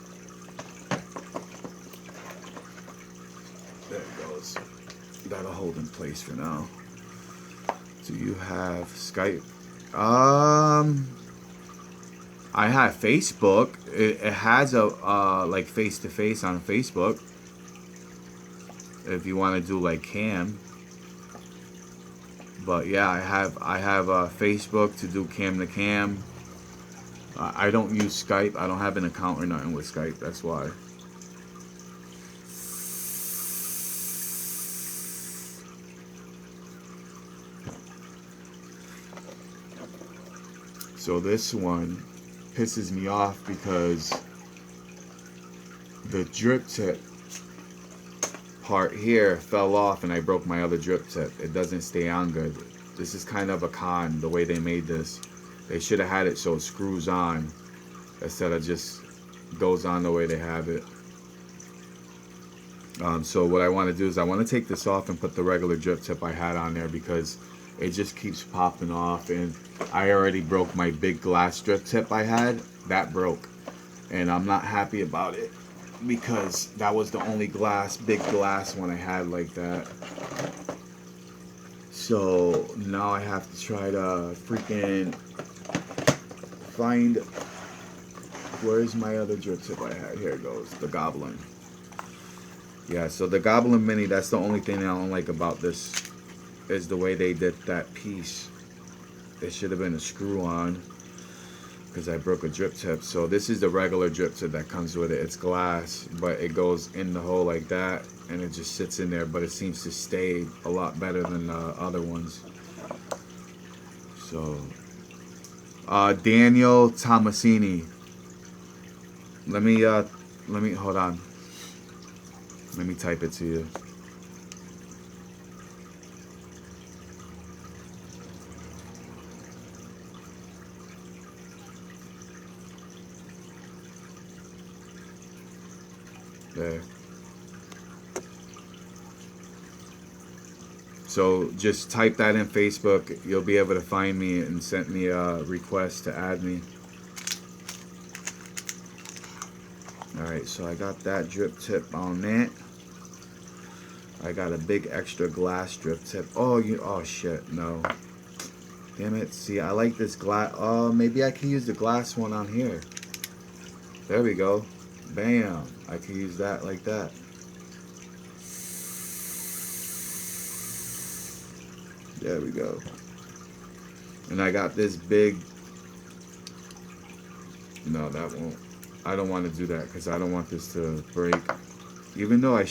There it goes. That'll hold in place for now. Do you have Skype? I have Facebook. It has a like face-to-face on Facebook. If you want to do like cam. But yeah, I have Facebook to do cam to cam. I don't use Skype. I don't have an account or nothing with Skype. That's why. So this one pisses me off because the drip tip part here fell off and I broke my other drip tip. It doesn't stay on good. This is kind of a con, the way they made this. They should have had it so it screws on instead of just goes on the way they have it. So what I want to do is I want to take this off and put the regular drip tip I had on there because it just keeps popping off, and I already broke my big glass drip tip I had. That broke, and I'm not happy about it because that was the only big glass one I had like that. So now I have to try to freaking find, where's my other drip tip I had? Here it goes, the Goblin. Yeah, so the Goblin Mini, that's the only thing I don't like about this, is the way they did that piece. It should have been a screw on because I broke a drip tip. So this is the regular drip tip that comes with it. It's glass, but it goes in the hole like that and it just sits in there, but it seems to stay a lot better than the other ones. So Daniel Tomasini, let me hold on, let me type it to you. There. So just type that in Facebook. You'll be able to find me and send me a request to add me. Alright, so I got that drip tip on that. I got a big extra glass drip tip. Oh shit, no. Damn it. See, I like this glass. Oh, maybe I can use the glass one on here. There we go. Bam. I can use that like that. There we go. And I got this big. No, that won't. I don't want to do that because I don't want this to break. Even though I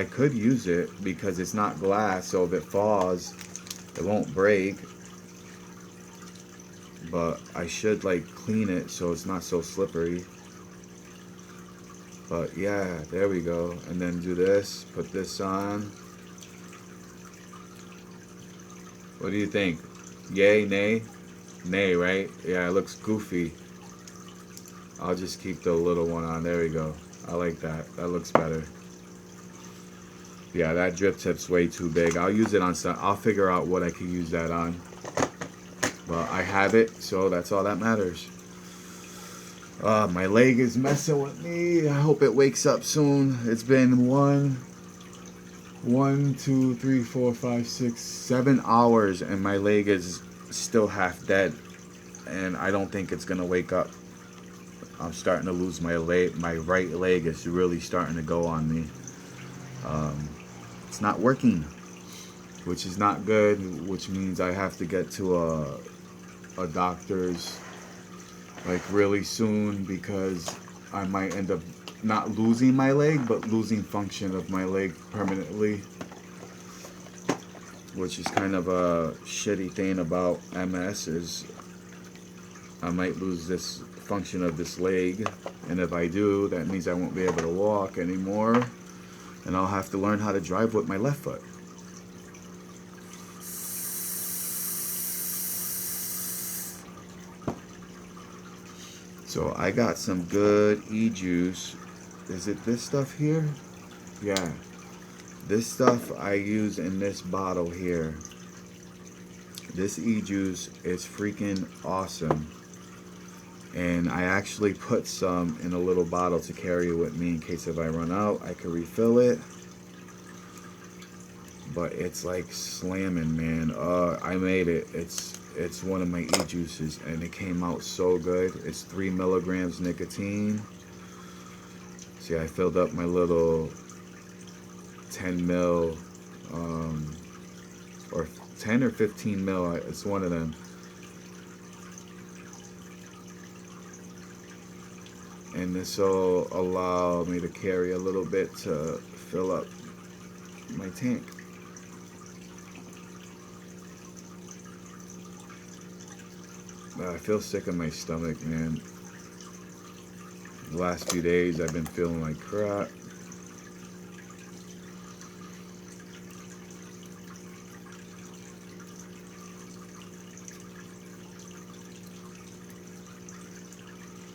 could use it because it's not glass, so if it falls, it won't break. But I should like clean it so it's not so slippery. But yeah, there we go. And then do this, put this on. What do you think? Yay, nay? Nay, right? Yeah, it looks goofy. I'll just keep the little one on. There we go. I like that. That looks better. Yeah, that drip tip's way too big. I'll use it on some. I'll figure out what I can use that on. But I have it, so that's all that matters. My leg is messing with me. I hope it wakes up soon. It's been 7 hours and my leg is still half dead. And I don't think it's gonna wake up. I'm starting to lose my leg. My right leg is really starting to go on me. It's not working, which is not good, which means I have to get to a doctor's like really soon because I might end up not losing my leg but losing function of my leg permanently, which is kind of a shitty thing about MS is I might lose this function of this leg, and if I do, that means I won't be able to walk anymore and I'll have to learn how to drive with my left foot. So I got some good e-juice. Is it this stuff here? Yeah. This stuff I use in this bottle here. This e-juice is freaking awesome. And I actually put some in a little bottle to carry with me in case if I run out, I can refill it. But it's like slamming, man. I made it. It's one of my e-juices and it came out so good. It's 3 milligrams nicotine. See, I filled up my little 10 mil or 10 or 15 mil, it's one of them. And this will allow me to carry a little bit to fill up my tank. I feel sick in my stomach, man. The last few days I've been feeling like crap.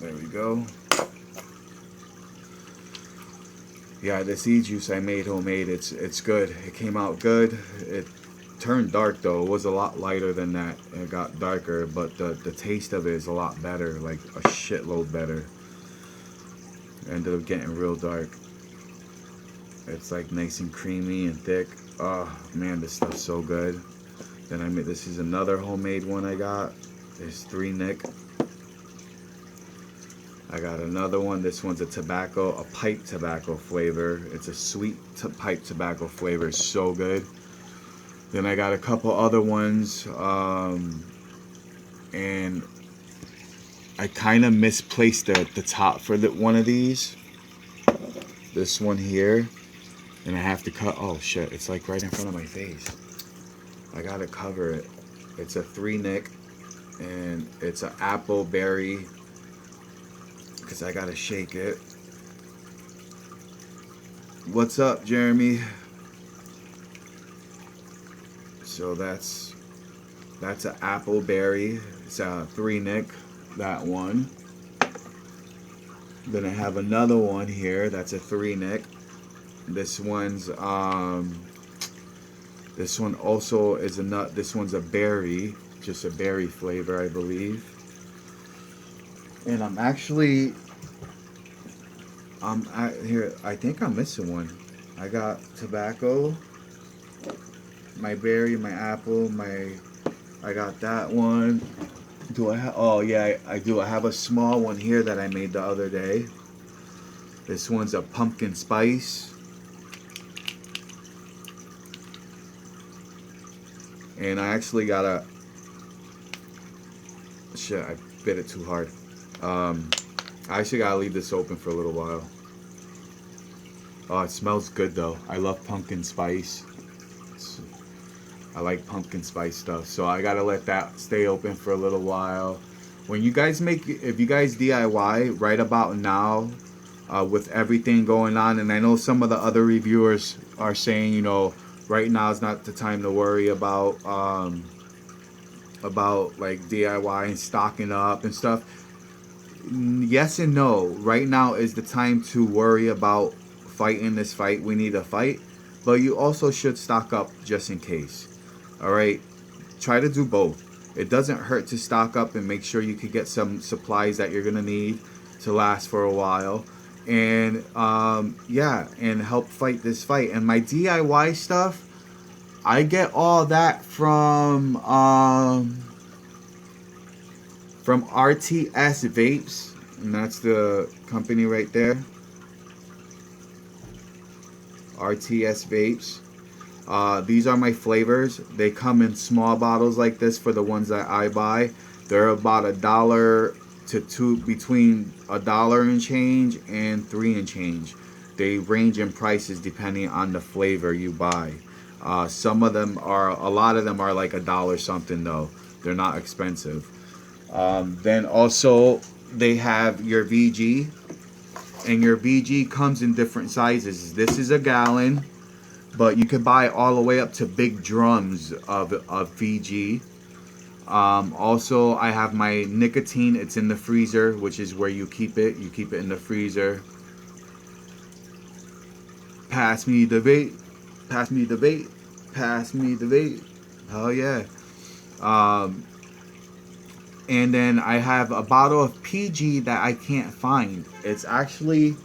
There we go. Yeah, this e-juice I made homemade, it's good. It came out good. It turned dark though. It was a lot lighter than that. It got darker, but the taste of it is a lot better, like a shitload better. It ended up getting real dark. It's like nice and creamy and thick. Oh man, this stuff's so good. Then I made, this is another homemade one I got. There's 3 Nick. I got another one. This one's a pipe tobacco flavor. It's a sweet pipe tobacco flavor. It's so good. Then I got a couple other ones, and I kind of misplaced the top for one of these. This one here, and I have to cut. Oh shit! It's like right in front of my face. I gotta cover it. It's a 3 Nick, and it's an apple berry. Because I gotta shake it. What's up, Jeremy? So that's an apple berry. It's a 3 Nick, that one. Then I have another one here. That's a 3 Nick. This one's this one also is a nut. This one's a berry, just a berry flavor, I believe. And I'm actually, here, I think I'm missing one. I got tobacco, my berry, my apple, I got that one. Do I have, oh yeah, I do. I have a small one here that I made the other day. This one's a pumpkin spice. And I actually got a, shit, I bit it too hard. I actually gotta leave this open for a little while. Oh, it smells good though. I love pumpkin spice. I like pumpkin spice stuff, so I gotta let that stay open for a little while. When you guys if you guys DIY right about now, with everything going on, and I know some of the other reviewers are saying, you know, right now is not the time to worry about like DIY and stocking up and stuff. Yes and no. Right now is the time to worry about fighting this fight. We need a fight, but you also should stock up just in case. All right, try to do both. It doesn't hurt to stock up and make sure you could get some supplies that you're gonna need to last for a while, and yeah, and help fight this fight. And my DIY stuff, I get all that from RTS Vapes, and that's the company right there. RTS Vapes. These are my flavors. They come in small bottles like this for the ones that I buy. They're about $1 to $2, between $1 and change and $3 and change. They range in prices depending on the flavor you buy. Some of them are, a lot of them are like $1 something though. They're not expensive. Then also they have your VG, and your VG comes in different sizes. This is a gallon, but you can buy all the way up to big drums of VG. Also, I have my nicotine. It's in the freezer, which is where you keep it. You keep it in the freezer. Pass me the vape. Pass me the vape. Pass me the vape. Hell yeah. Um, and then I have a bottle of PG that I can't find. It's actually,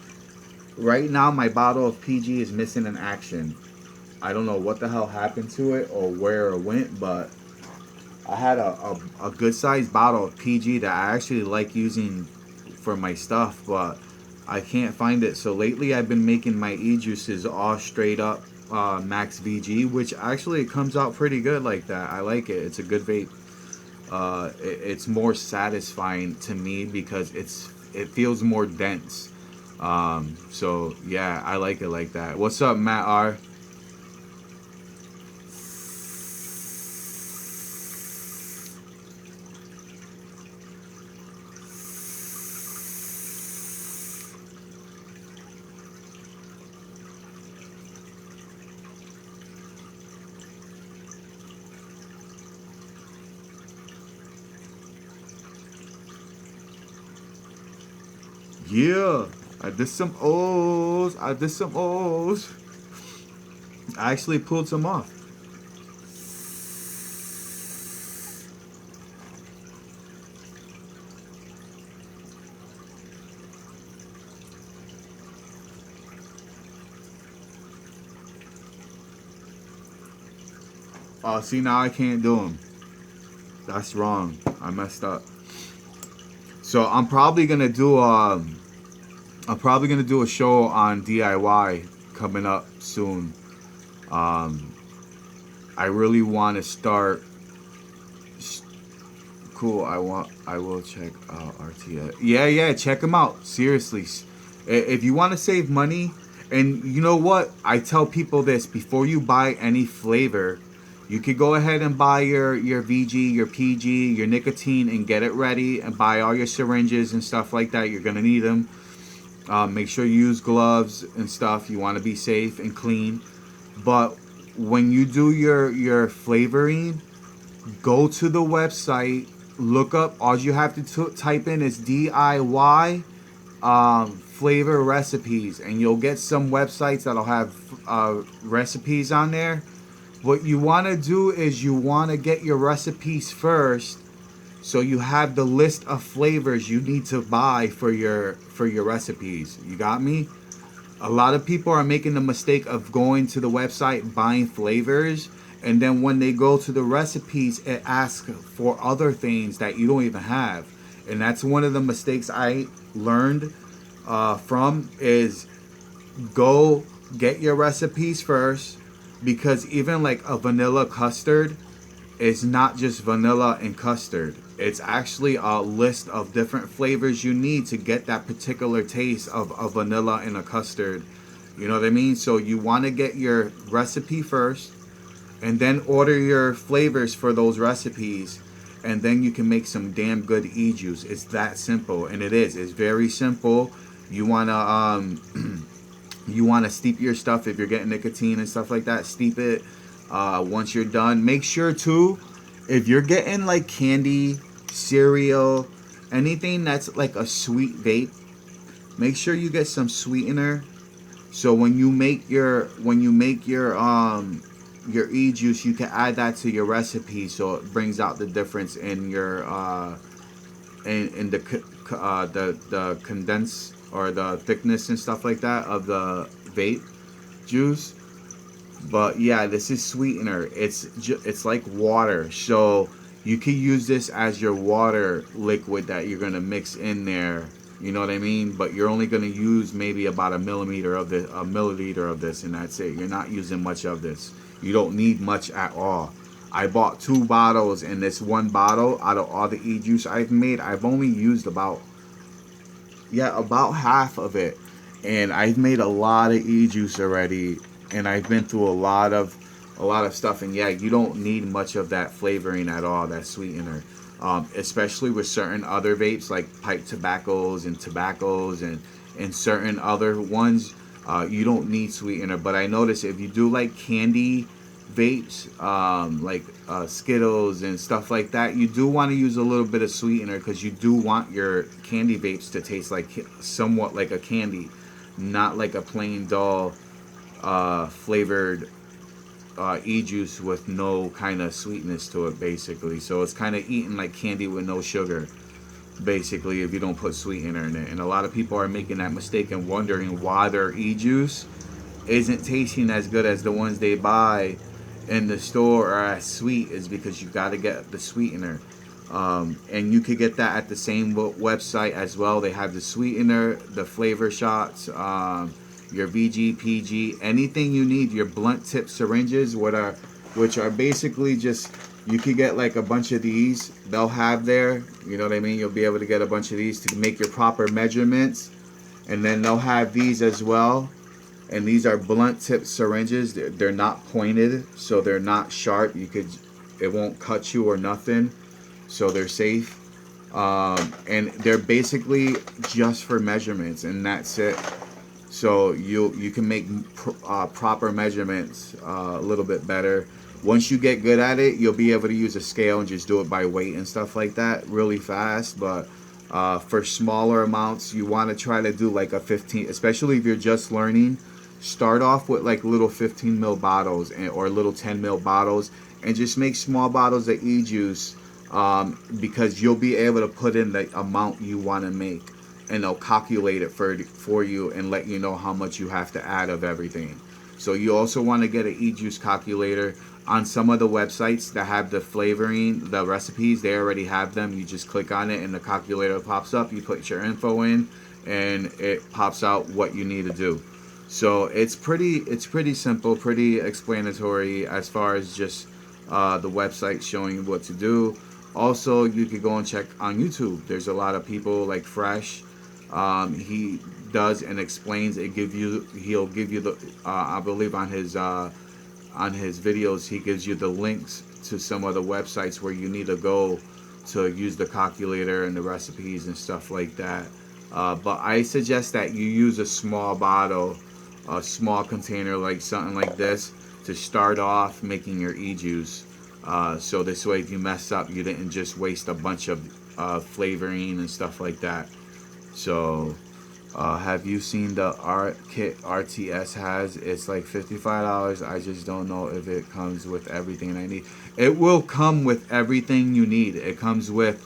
right now, my bottle of PG is missing an action. I don't know what the hell happened to it or where it went, but I had a good sized bottle of PG that I actually like using for my stuff, but I can't find it. So lately I've been making my e-juices all straight up max VG, which actually it comes out pretty good like that. I like it. It's a good vape. It's more satisfying to me because it feels more dense. So yeah, I like it like that. What's up, Matt R? Yeah, I did some O's. I did some O's. I actually pulled some off. See, now I can't do them. That's wrong. I messed up. So I'm probably gonna do a show on DIY coming up soon. Um, I really want to start. Cool. I will check out RTX. Yeah. Check them out. Seriously, if you want to save money, and you know what, I tell people this before you buy any flavor. You could go ahead and buy your VG, your PG, your nicotine, and get it ready, and buy all your syringes and stuff like that. You're gonna need them. Make sure you use gloves and stuff. You want to be safe and clean. But when you do your flavoring, go to the website, look up. All you have to type in is DIY flavor recipes, and you'll get some websites that'll have recipes on there. What you want to do is you want to get your recipes first, so you have the list of flavors you need to buy for your recipes. You got me? A lot of people are making the mistake of going to the website, buying flavors, and then when they go to the recipes, it asks for other things that you don't even have. And that's one of the mistakes I learned from is go get your recipes first, because even like a vanilla custard is not just vanilla and custard. It's actually a list of different flavors you need to get that particular taste of a vanilla and a custard. You know what I mean? So you want to get your recipe first, and then order your flavors for those recipes, and then you can make some damn good e-juice. It's that simple, and it is. It's very simple. You wanna you wanna steep your stuff if you're getting nicotine and stuff like that. Steep it. Once you're done, make sure too, if you're getting like candy, cereal, anything that's like a sweet vape, make sure you get some sweetener. So when you make your your e-juice, you can add that to your recipe, so it brings out the difference in your in the condense or the thickness and stuff like that of the vape juice. But yeah, this is sweetener. It's like water, so you can use this as your water liquid that you're gonna mix in there. You know what I mean? But you're only gonna use maybe about a milliliter of this, and that's it. You're not using much of this. You don't need much at all. I bought 2 bottles, and this one bottle, out of all the e-juice I've made, I've only used about half of it, and I've made a lot of e-juice already, and I've been through a lot of stuff, and yeah, you don't need much of that flavoring at all, that sweetener, especially with certain other vapes like pipe tobaccos and certain other ones. You don't need sweetener. But I notice if you do like candy vapes, like Skittles and stuff like that, you do want to use a little bit of sweetener because you do want your candy vapes to taste like somewhat like a candy, not like a plain dull flavored e-juice with no kind of sweetness to it, basically. So it's kind of eating like candy with no sugar, basically, if you don't put sweetener in it. And a lot of people are making that mistake and wondering why their e-juice isn't tasting as good as the ones they buy in the store or as sweet, is because you got to get the sweetener. And you could get that at the same website as well. They have the sweetener, the flavor shots, your VG, PG, anything you need, your blunt tip syringes, which are basically just, you could get like a bunch of these. They'll have there, you know what I mean? You'll be able to get a bunch of these to make your proper measurements. And then they'll have these as well. And these are blunt tip syringes. They're not pointed, so they're not sharp. It won't cut you or nothing. So they're safe. And they're basically just for measurements, and that's it. So you can make proper measurements a little bit better. Once you get good at it, you'll be able to use a scale and just do it by weight and stuff like that really fast. But for smaller amounts, you want to try to do like a 15, especially if you're just learning. Start off with like little 15 ml bottles or little 10 ml bottles, and just make small bottles of e-juice, because you'll be able to put in the amount you want to make, and they'll calculate it for you and let you know how much you have to add of everything. So you also want to get an e-juice calculator. On some of the websites that have the flavoring, the recipes, they already have them. You just click on it and the calculator pops up. You put your info in and it pops out what you need to do. So it's pretty simple, pretty explanatory as far as just the website showing you what to do. Also, you could go and check on YouTube. There's a lot of people like Fresh. He does and explains it. He'll give you the I believe on his videos, he gives you the links to some of the websites where you need to go to use the calculator and the recipes and stuff like that. But I suggest that you use a small bottle, a small container, like something like this, to start off making your e-juice. So this way, if you mess up, you didn't just waste a bunch of flavoring and stuff like that. So have you seen the art kit RTS has? It's like $55. I just don't know if it comes with everything I need. It will come with everything you need. It comes with,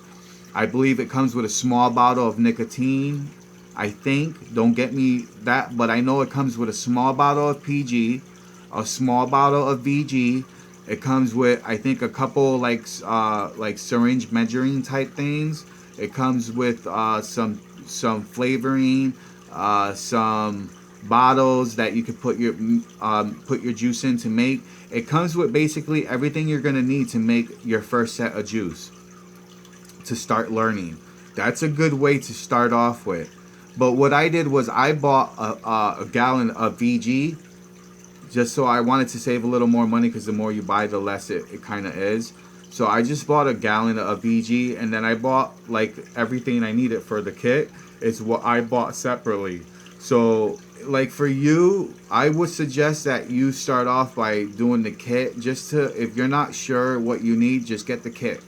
I believe it comes with a small bottle of nicotine, I think. Don't get me that, but I know it comes with a small bottle of PG, a small bottle of VG. It comes with, I think, a couple like syringe measuring type things. It comes with some flavoring, some bottles that you could put your juice in to make. It comes with basically everything you're gonna need to make your first set of juice, to start learning. That's a good way to start off with. But what I did was I bought a gallon of VG, just so I wanted to save a little more money, because the more you buy, the less it kind of is. So I just bought a gallon of VG, and then I bought like everything I needed for the kit is what I bought separately. So like for you, I would suggest that you start off by doing the kit, just to, if you're not sure what you need, just get the kit,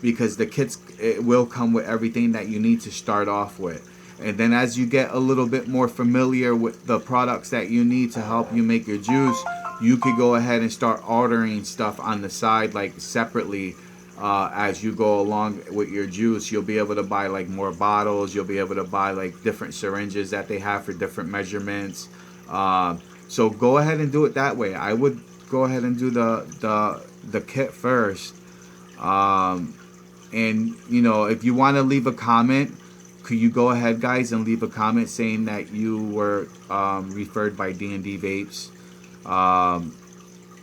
because the kits, it will come with everything that you need to start off with. And then as you get a little bit more familiar with the products that you need to help you make your juice, you could go ahead and start ordering stuff on the side, like separately. As you go along with your juice, you'll be able to buy like more bottles. You'll be able to buy like different syringes that they have for different measurements. So go ahead and do it that way. I would go ahead and do the kit first. And you know, if you want to leave a comment, could you go ahead, guys, and leave a comment saying that you were referred by D&D Vapes?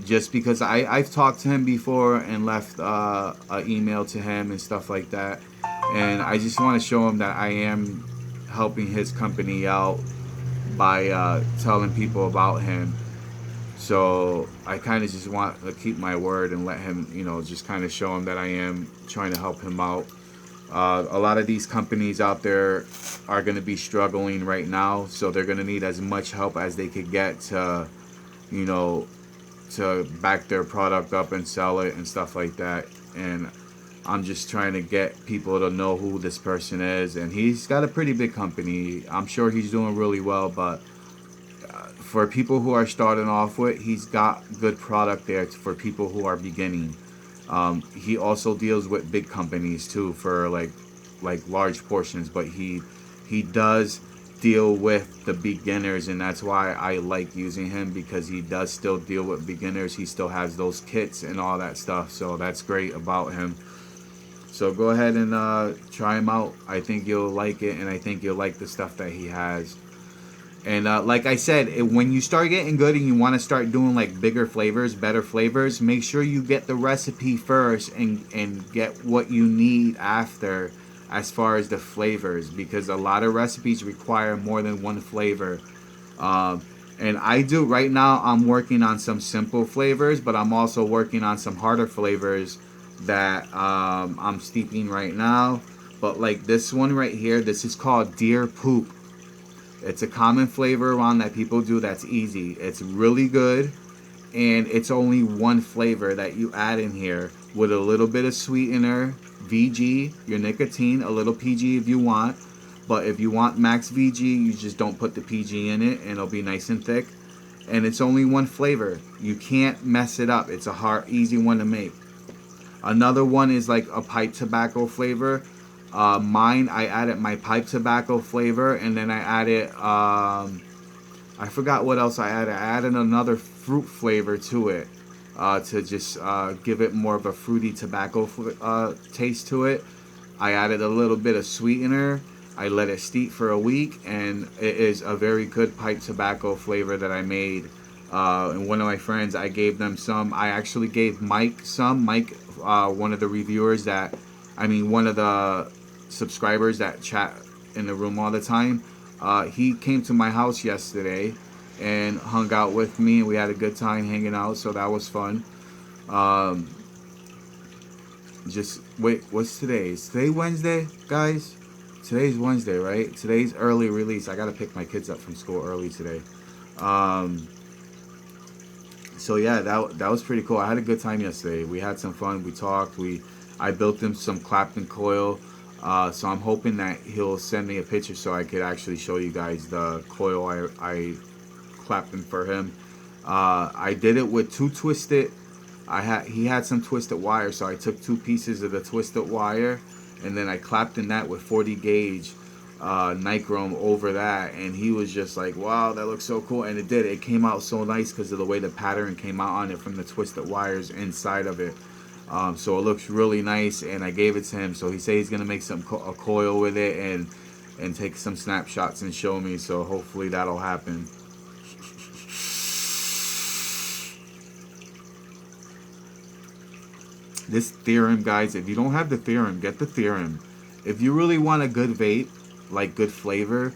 Just because I've talked to him before and left an email to him and stuff like that, and I just want to show him that I am helping his company out by telling people about him. So I kind of just want to keep my word and let him, you know, just kind of show him that I am trying to help him out. A lot of these companies out there are going to be struggling right now, so they're going to need as much help as they could get to, you know, to back their product up and sell it and stuff like that. And I'm just trying to get people to know who this person is. And he's got a pretty big company. I'm sure he's doing really well, but for people who are starting off with, he's got good product there for people who are beginning. He also deals with big companies too for like large portions, but he does deal with the beginners, and that's why I like using him, because he does still deal with beginners. He still has those kits and all that stuff, so that's great about him. So go ahead and try him out. I think you'll like it, and I think you'll like the stuff that he has. And like I said, when you start getting good and you want to start doing like bigger flavors, better flavors, make sure you get the recipe first and get what you need after as far as the flavors, because a lot of recipes require more than one flavor. And I do right now, I'm working on some simple flavors, but I'm also working on some harder flavors that I'm steeping right now. But like this one right here, this is called Deer Poop. It's a common flavor around that people do that's easy. It's really good, and it's only one flavor that you add in here with a little bit of sweetener, VG, your nicotine, a little PG if you want. But if you want max VG, you just don't put the PG in it, and it'll be nice and thick. And it's only one flavor. You can't mess it up. It's a easy one to make. Another one is like a pipe tobacco flavor. Mine, I added my pipe tobacco flavor, and then I added, I forgot what else I added. I added another fruit flavor to it to just give it more of a fruity tobacco taste to it. I added a little bit of sweetener. I let it steep for a week, and it is a very good pipe tobacco flavor that I made. And one of my friends, I gave them some. I actually gave Mike some. Mike, one of the reviewers one of the subscribers that chat in the room all the time, he came to my house yesterday and hung out with me, and we had a good time hanging out, so that was fun. Just wait, what's today? Is today Wednesday, guys? Today's Wednesday, right? Today's early release. I gotta pick my kids up from school early today. So yeah, that was pretty cool. I had a good time yesterday. We had some fun. We talked. I built him some Clapton coil. So I'm hoping that he'll send me a picture so I could actually show you guys the coil I clapped him for him. I did it with two twisted. He had some twisted wire, so I took two pieces of the twisted wire, and then I clapped in that with 40 gauge nichrome over that, and he was just like, wow, that looks so cool. And it did. It came out so nice because of the way the pattern came out on it from the twisted wires inside of it. So it looks really nice, and I gave it to him. So he said he's gonna make a coil with it and take some snapshots and show me. So hopefully that'll happen. This theorem, guys, if you don't have the theorem, get the theorem. If you really want a good vape, like good flavor,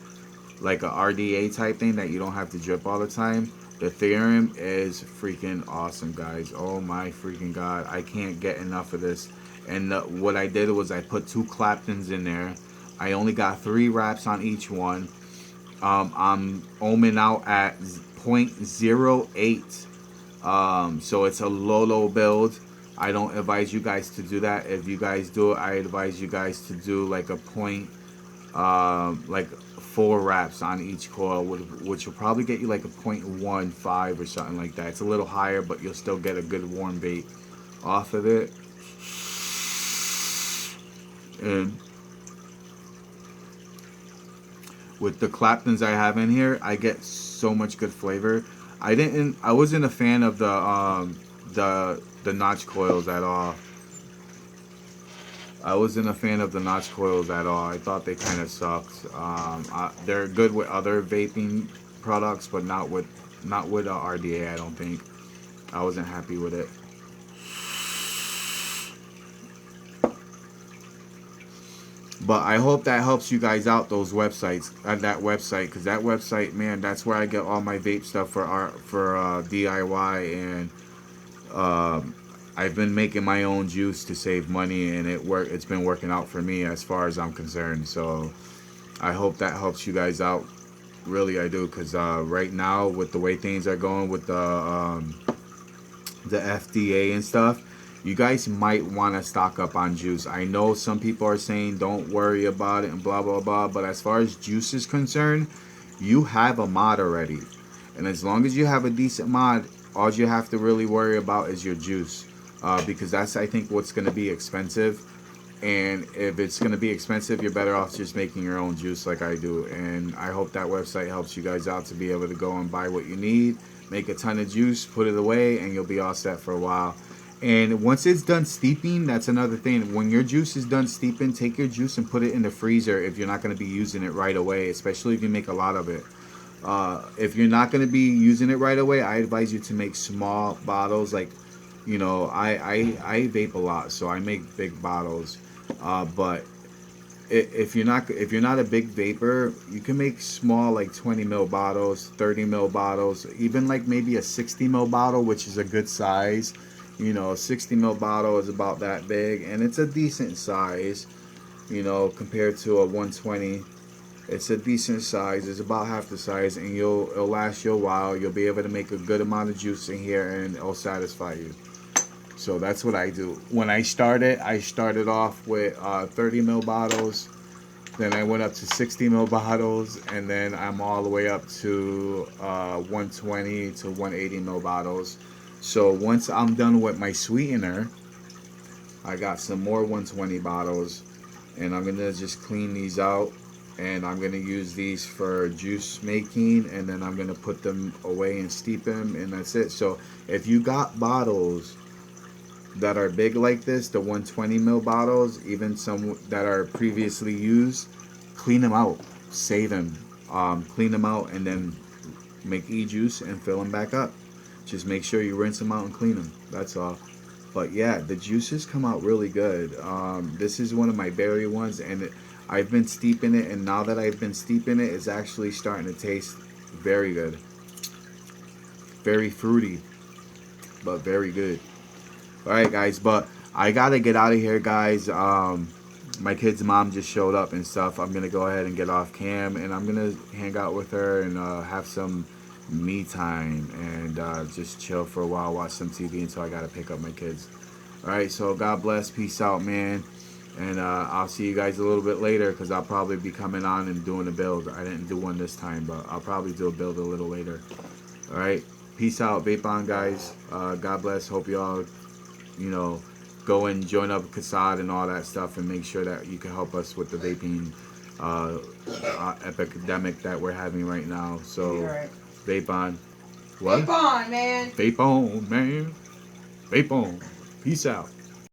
like a RDA type thing that you don't have to drip all the time, the theorem is freaking awesome, guys. Oh my freaking god, I can't get enough of this. And what I did was I put two Claptons in there. I only got 3 wraps on each one. I'm ohming out at 0.08. So it's a low build. I don't advise you guys to do that. If you guys do it, I advise you guys to do like a like 4 wraps on each coil, which will probably get you like a 0.15 or something like that. It's a little higher, but you'll still get a good warm vape off of it. And with the Claptons I have in here, I get so much good flavor. I wasn't a fan of the notch coils at all. I wasn't a fan of the notch coils at all. I thought they kind of sucked. They're good with other vaping products, but not with RDA. I don't think. I wasn't happy with it. But I hope that helps you guys out. Those websites, that website, because that website, man, that's where I get all my vape stuff for DIY, and I've been making my own juice to save money, and it's been working out for me as far as I'm concerned. So I hope that helps you guys out. Really, I do, because right now with the way things are going with the the FDA and stuff, you guys might want to stock up on juice. I know some people are saying don't worry about it and blah blah blah, but as far as juice is concerned, you have a mod already, and as long as you have a decent mod, all you have to really worry about is your juice, because that's, I think, what's going to be expensive. And if it's going to be expensive, you're better off just making your own juice like I do. And I hope that website helps you guys out to be able to go and buy what you need, make a ton of juice, put it away, and you'll be all set for a while. And once it's done steeping, that's another thing. When your juice is done steeping, take your juice and put it in the freezer if you're not going to be using it right away, especially if you make a lot of it. If you're not going to be using it right away, I advise you to make small bottles. Like, you know, I vape a lot, so I make big bottles. But if you're not a big vapor, you can make small, like 20 ml bottles, 30 ml bottles, even like maybe a 60 ml bottle, which is a good size. You know, a 60 ml bottle is about that big, and it's a decent size, you know, compared to a 120. It's a decent size. It's about half the size, and it'll last you a while. You'll be able to make a good amount of juice in here, and it'll satisfy you. So that's what I do. When I started off with 30 ml bottles. Then I went up to 60 ml bottles, and then I'm all the way up to 120 to 180 ml bottles. So once I'm done with my sweetener, I got some more 120 bottles, and I'm gonna just clean these out, and I'm gonna use these for juice making, and then I'm gonna put them away and steep them, and that's it. So if you got bottles that are big like this, the 120 ml bottles, even some that are previously used, clean them out, save them, clean them out, and then make e-juice and fill them back up. Just make sure you rinse them out and clean them. That's all. But yeah, the juices come out really good. This is one of my berry ones, and I've been steeping it, and now that I've been steeping it, it's actually starting to taste very good. Very fruity, but very good. Alright guys, but I gotta get out of here, guys. My kid's mom just showed up and stuff. I'm gonna go ahead and get off cam, and I'm gonna hang out with her and have some me time, and just chill for a while, watch some TV until I gotta pick up my kids. Alright, so God bless, peace out, man, and I'll see you guys a little bit later, because I'll probably be coming on and doing a build. I didn't do one this time, but I'll probably do a build a little later. Alright, peace out, vape on, guys. God bless, hope you all, you know, go and join up Kassad and all that stuff, and make sure that you can help us with the vaping epidemic that we're having right now. So right. Vape on. What? Vape on, man. Vape on, man. Vape on. Peace out.